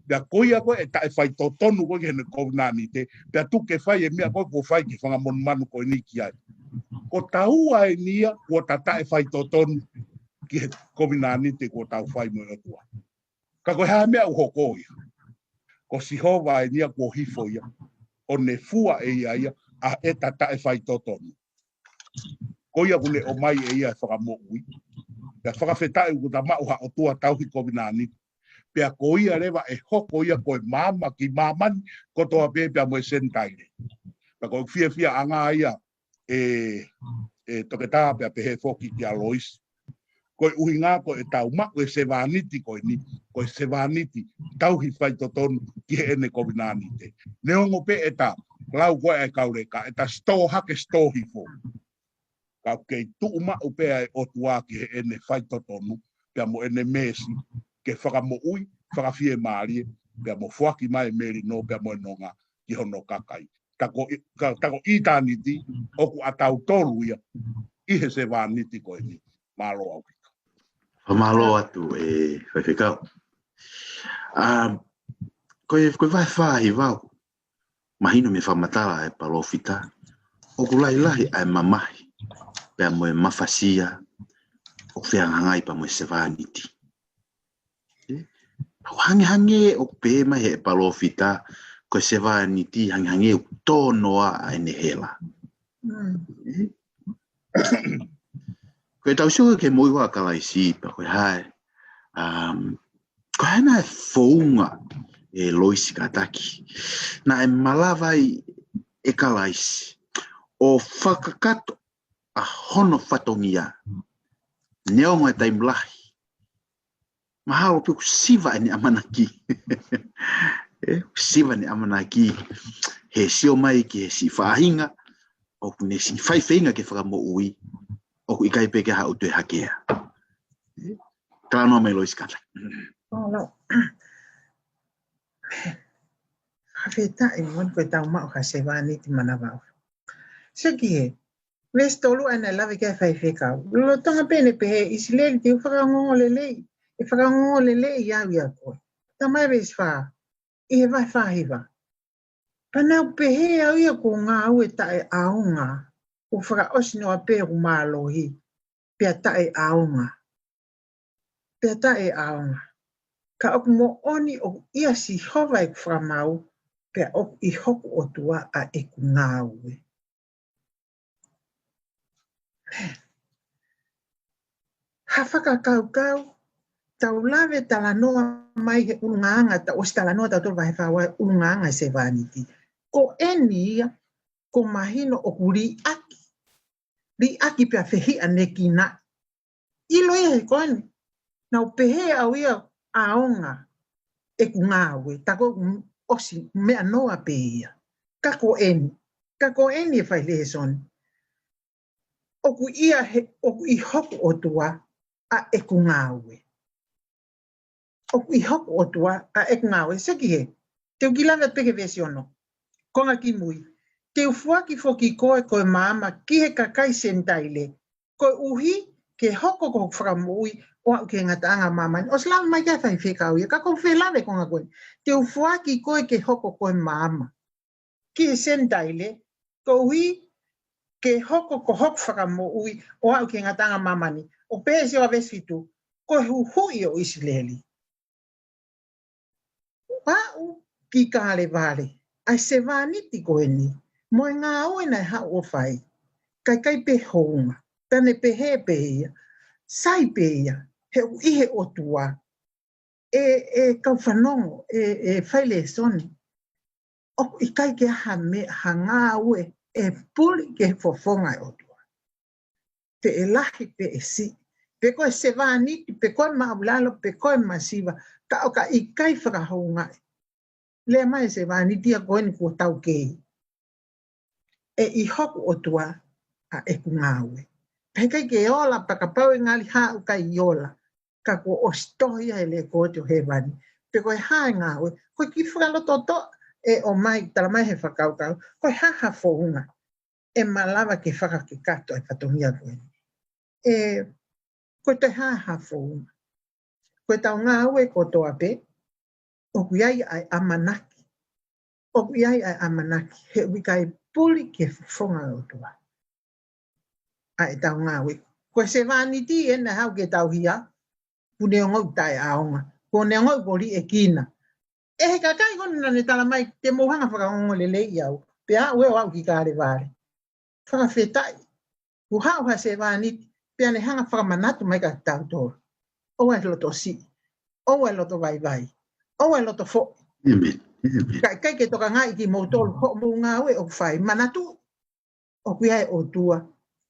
Pea koia koe e tae whai totonu koe ke ne kovnani te pea tuke whai e mea koe kua whai ki whangamonu manu koe ni ki ai. Ko taua e nia kua tae whai totonu ki he kovnani te kua tau whai mo e tua. Ka koe hae mea uhoko ia. Ko sihova e nia kua hifo ia. O ne fua e ia a e tae whai totonu. Koia kune o mai e ia e whakamoui. Pea whakawhetai uko ta mau ha o tua tauhi kominani. Pea ko ia lewa e hoko ia koe mama ki mamani ko toa pea moe sentaile. Pea ko fia anga ia toke tā pea pehe foki ki alois. Koe uhinga ko e tau mako e sevaniti koe ni. Koe sevaniti tauhi whai totonu ki he ene kominani te. Neongo pe e ta lau koe e kaureka e ta sto hake sto hifo. Kau kei tuu mako pea e otua ki he ene whai totonu pea mo ene mesi ke whakamo ui, whakawhie maarie, pea mo whaki mai meri no pea mo enonga ki hono kakai. Tako i tāniti, oku atau tolu ia, ihe se wāniti koe ni, mālo au pika. Mālo atu e whaiwhikau. Koe vai whahi wau, mahino me whamatara e palofita, oku lahi ai mamahi, pea mo e mawhasia, o whiangangai pa mo e se wāniti. Hange o pe mai e palofita ko se va ni ti hange o tono a ene hela. Ko tau so ke moi wa kala isi pa ko hai. Ko hana founga e loisi kataki. Na e malavai e kala isi. O whakakato a hono whatongia. Neongo e taimlahi. Mahalo pe siva ni amanaki. Siva ni amanaki. He sio mai ki he si whahinga. O ne si whaiwhainga ke whakamo ui. O ku ikai peke ha utu e hakea. Kalanoa mai lois kata. Oh, no. Hawheta i mon koe tau mao ka se wāni ti mana wau. Seki he. Wes tolu ana lawe kia whaiwhekau. Lo tonga pene pehe isileli te whakangongo lelei. E whakangongo lelei iau ia koe. Tamai wes wha. I he vai whahiwa. Panau pehe au ia ko ngā ue tae aunga. O whaka osino a pehu mālohi. Pea tae aunga. Pea tae aunga. Ka oku mo oni o ia si hova e whamau. Pea oku i hoku o tua a eku ngā ue. Hawhaka kau. Tau lawe talanoa mai he urungaanga, ta os talanoa tau tolu wahe whawa urungaanga se wāniti. Ko eni ia, ko mahino o kuri aki. Ri aki pia whehi aneki na. Ilo ia he koeni. Nau pehe au ia aonga e ku ngāwe. Tako osi mea noa pe ia. Kako eni. Kako eni e whailehe soni. Oku ia he, oku i hoku o tua a e ku ngāwe. Oku i hoku o tua a e ku ngāwe. Seki he, teu kilanga peke vesi ono. Konga ki mui. Teu fuaki foki koe mama ki he kakai sentaile. Koe uhi ke hoko ko whakamui o au ke ngataanga mama. O slawa mai kia whai whekau ia. Kako whelawe konga koe. Teu fuaki koe ke hoko koe mama. Ki he sentaile. Koe uhi ke hoko ko hok whakamui o au ke ngataanga mamani. O pēsi o avesitu. Koe hui o isileli. Pau ki kāle vale. Ai se wāniti koe ni. Moe ngā oe nei hau o whai. Kai pe hounga. Tane pe he pe ia. Sai pe ia. He u ihe o tua. Kau whanongo. Whaile soni. O i kai ke ha ngā oe. E puli ke fofonga o tua. Pe e lahi pe e si. Pe koe se wāniti. Pe koe maulalo. Pe koe masiva. Ka oka i kai whakahounga. Le mai se wāniti a koe ni kua tau kei. E i hoku o tua a e ku ngāwe. Pekai ke ola pakapau e ngali hau kai iola. Ka kua ostohia e le kote o he wani. Pe koe hae ngāwe. Koe ki whakalototo e o mai tala mai he whakaukau. Koe haha founga. E malawa ke whakake kato e whatongia koe. Koe te haha founga. Koe tau ngāwe ko toa pe. O kuiai ai amanaki. O kuiai ai amanaki. He wikai puli ke fonga o tua. Ai tau ngāwe. Koe se wāniti e na hau ke tau hia. Pune o ngau tai aonga. Pune o ngau pori e kina. E he kakai koni nane tala mai te mohanga whakaongo le lei au. Pe hau e o au ki kāre vare. Whakawhetai. Ku hau ha se wāniti. Pea ne hanga whakamanatu mai ka tātou. O e loto si. O e loto vai. O e loto fo. Amen. Kai ke toka ngai ki motol ho mo ngā oe o whai manatu. O kui ai o tua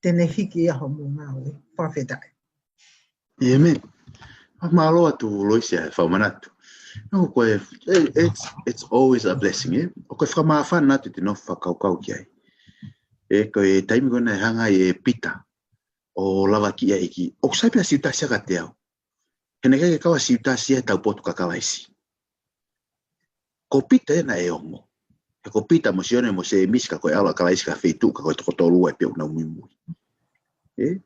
tene hiki a ho mo ngā oe. Whawhetai. Amen. Malo atu loisia whamanatu. No, it's always a blessing, eh? O koe whamawhana atu te no whakaukau ki ai. E koe taimi kona hanga e pita o lava ki ai ki. O kusai pia siutasia ka te au. Hene kai kawa siutasia tau potu kakalaisi. Ko pita e na e ongo. E ko pita mo sione mo se miska koe ala kalaisi ka feitu ka koe tokotolu e pia una umimui. Eh?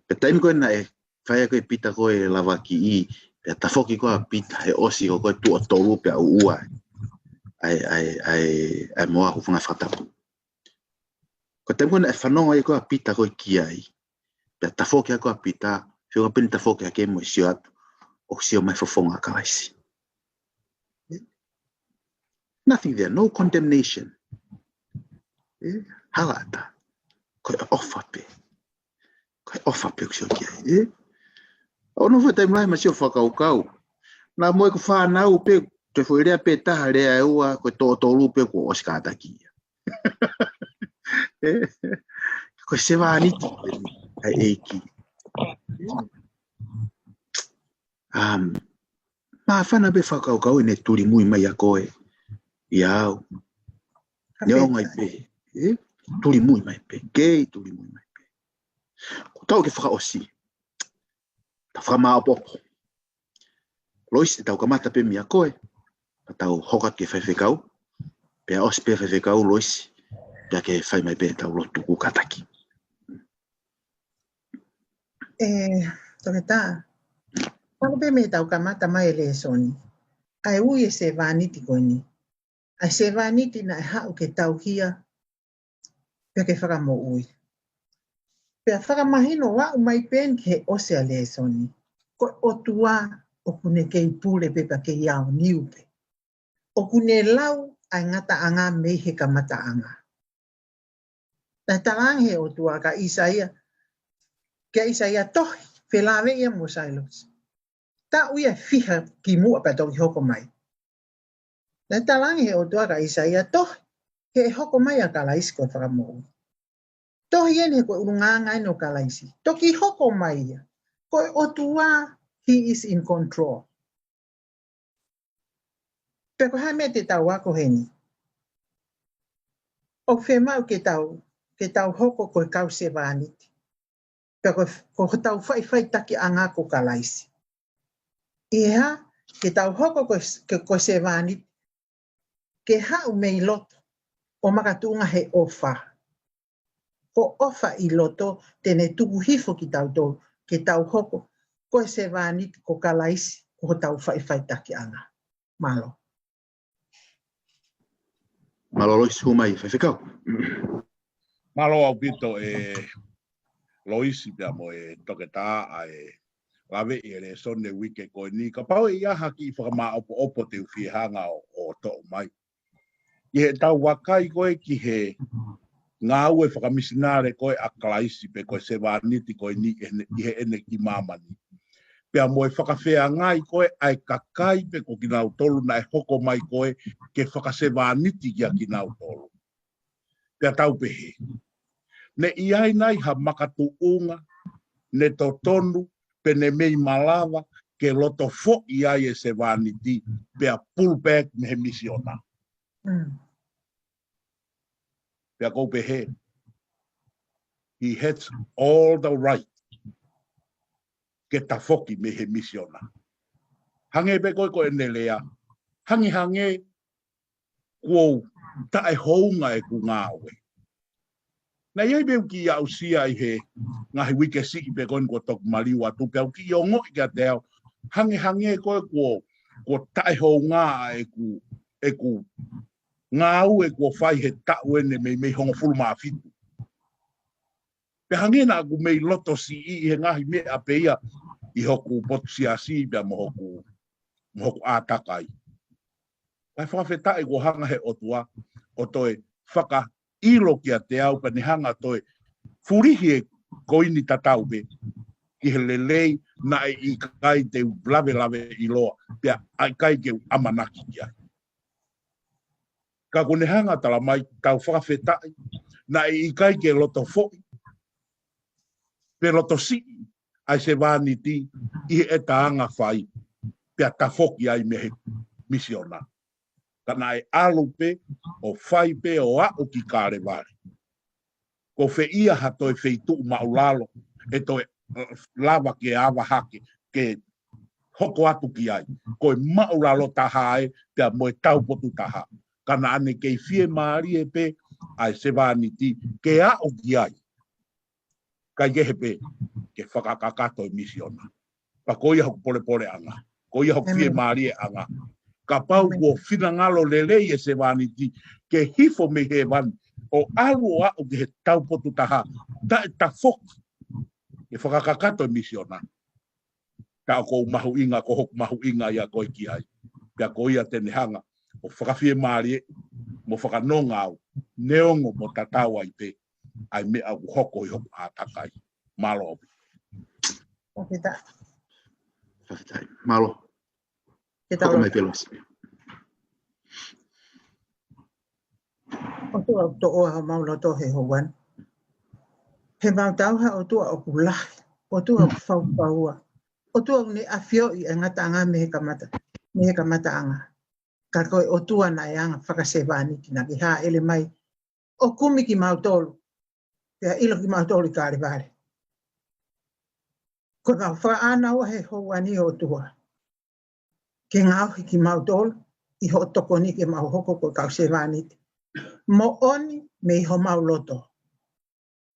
Pe taimi kona e whaia koe pita koe lava ki i. Pea tafoki koa pita he osi ko koe tu o tolu pia ua. Ai moa hufanga whatapu. Ko taimi kona e whanonga i koa pita koe ki ai. Pea tafoki a koa pita. Whiunga pini tafoki a ke mo i sio atu. O sio mai fofonga kalaisi. Nothing there, no condemnation. Halata. Koe ofa pe. Koe ofa pe kusio ki ai. O no foi taimi lai ma sio whakaukau. Nā moe ko whanau pe, te foi rea pe taha rea e ua, koe tōtolu pe ko oskata ki. Koe sewa aniti ai eiki. Ma whana pe whakaukau ne turi mui mai a koe. Iau. Neo ngai pe. Turi mui mai pe. Kei turi mui mai pe. Ko tau ke whakaosi. Ta whakamao popo. Loisi tau kamata pe mia koe. Ta tau hoka ke whaiwhekau. Pea osi pe whaiwhekau loisi. Pea ke whai mai pe tau lotu kukataki. Toke tā. Pako pe me tau kamata mai le soni. Ai ui e se vāniti koe ni. Ai se vāniti na e hau ke tau hia. Pea ke whakamo ui. Pea whakamahino wa umai pen ke ose a le soni. Koe o tua o kune kei pule pepa ke iau niu pe. O kune lau ai ngata anga mei he kamata anga. Na talange o tua ka Isaia. Ke Isaia tohi. Whelawe ia mo sailos. Ta uia fiha ki mua pa toki hoko mai. Na talange o tua ka Isaia tohi. Ke hoko mai a kalaisi koe whakamou. Tohi ene koe urunganga ino kalaisi. Toki hoko mai ia. Koe o tua, he is in control. Peko hae me te tau ako heni. O whemau ke tau hoko koe kau se vāniti. Peko ko tau whai taki anga ko kalaisi. Iha, ke tau hoko koe se vāniti. Ke hau mei loto. O makatunga he ofa. Ko ofa i loto tene tuku hifo ki tau tō. Ke tau hoko koe se vāniti ko kalaisi. Ko tau whai taki anga. Malo. Malo loisi humai whaiwhekau. Malo au pito loisi pia mo toke tā lawe i le sonne wike koe ni. Ka pau i aha ki whakama opo te uwhihanga o tō mai. I he tau wakai koe ki he ngā ue whakamisinare koe a kalaisi pe koe se wāniti koe ni i he ene ki mamani. Pea moe whakawhea ngai koe ai kakai pe ko ki nau tolu na e hoko mai koe ke whakase wāniti kia ki nau tolu. Pea tau pehe. Ne iai nai ha makatu unga, ne to tonu, pe ne mei malawa, ke loto fo iai e se wāniti, pea pull back me he misiona. Pea kou pehe. He has all the right ke ta foki me he misiona. Hange pe koe koe ne lea. Hange kuou ta e hounga e ku ngāwe. Na iei meu ki au sia i he ngahi wike siki pe koe ko tok maliwa tu pe au ki o ngoi kia te au. Hange koe ko ta e hounga e ku ngāu e kua whai he tau ene mei hongo fulu maa fitu. Pe hange na aku mei loto si i he ngahi me a peia i hoku potu siasi pia mo hoku ātakai. Pai whakawheta e kua hanga he otua o toe whaka ilo kia te au pa ni hanga toe furihi e koini tatau pe ki he lelei na I kai te lave I loa, pia ai kai ke amanaki ki ai. Ka kone hanga tala mai tau whakawhetai, na I kai ke loto fo'i, pe loto si, ai se wāniti I e taanga whai, pia ta foki ai me he misiona. Kana e alu pe, o whai pe o a o ki kāre wāre. Ko whe ia hato e wheitu maulalo, e toi lava ke awa hake, ke hoko atu ki ai. Ko e maulalo taha e, pia mo e taupotu taha. Kana ane kei fie maari e pe, ai se wāniti, ke a o ki ai. Kai gehe pe, ke whakakakato e misiona. Pa ko ia hoku pole anga. Ko ia hoku fie maari e anga. Ka pau ko whina ngalo lelei e se wāniti, ke hifo me he wani, o alu o ke he taupotu taha, ta e ta foki, e whakakakato e misiona. Ka ko mahu inga, ko hoku mahu inga ia koe ki ai. Pia ko ia tene hanga, o whakawhie maari e, mo whakanonga au, neongo mo tatawa I te, ai me au hoko I hoku ātakai. Malo obi. Whawhitai. Malo. Hoko mai pelos. O tua to o maula to he hoan. He mau tau ha o tua o kulahi. O tua o whaupaua. O tua ne afio I ngata anga me he kamata anga. Ka koe o tua na e anga whakasewani ki na ki ha ele mai. O kumi ki mau tolu. Pea ilo ki mau tolu kāre vare. Ko mau whaana o he hoani o tua. Ke ngauhi ki mau tolu. I ho tokoni ke mau hoko ko kausewani. Mo oni me ho mau loto.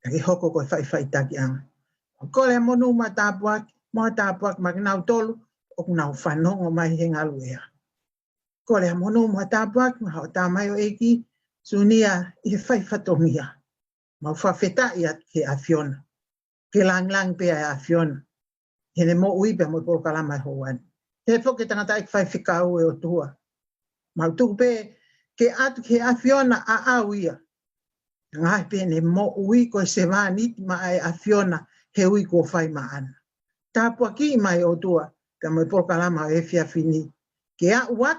Ki hoko ko whai taki anga. Ko le monu ma tāpuak, ma kinau tolu, o kinau whanongo mai he ngaluea. Ko le monu ma tāpuak, ma hao tāmai o eki, sunia I whai whatongia. Ma whawheta I ke a Fiona. Ke lang pe a Fiona. He ne mo uipe mo po kalama hoan. He whoke tangata ik whai whikau e o tua. Ma tupe ke atu ke a Fiona a awia. Ngai pe ne mo ui ko se vani ma a Fiona he ui ko whai maana. Tāpua ki mai o tua, ka mo po kalama e fia fini. Ke a uat,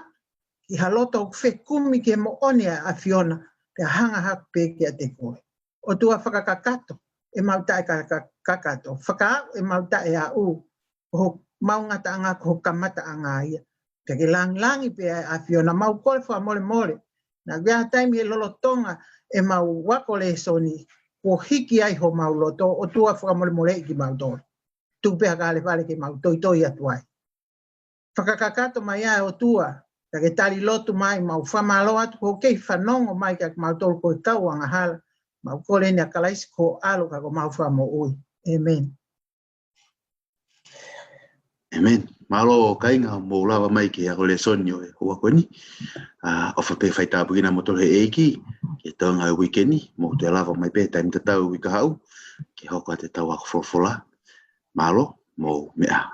ki haloto whe kumi ke mo one a Fiona, ke hanga hak pe ke a te koe. O tua whakakakato, e mauta e kakato. Whaka e mauta e a u, ho maungata anga ko kamata anga ia. Ke langi pe a Fiona, mau kole wha mole. Na gea taimi e lolo tonga, e mau wakole soni, ko hiki ai ho mau loto, o tua whakamole I ki mau tō. Tupea ka le vale ke mau toi atuai. Whakakakato mai ai o tua, ka ke tali lotu mai, mau whamalo atu, ko kei whanongo mai ka mau tō ko kau anga hala, mau kole ni a kalaisi ko alo ka ko mau whamo ui. Amen. Amen. Malo kainga mo lawa mai ke a le sonio e hua koni. O whape whai tāpukina mo tole he eiki, ke taunga wikeni, mo te lava mai pe taim te tau wika hau, ke hoko a te tau ako wholofola. Malo mo mea.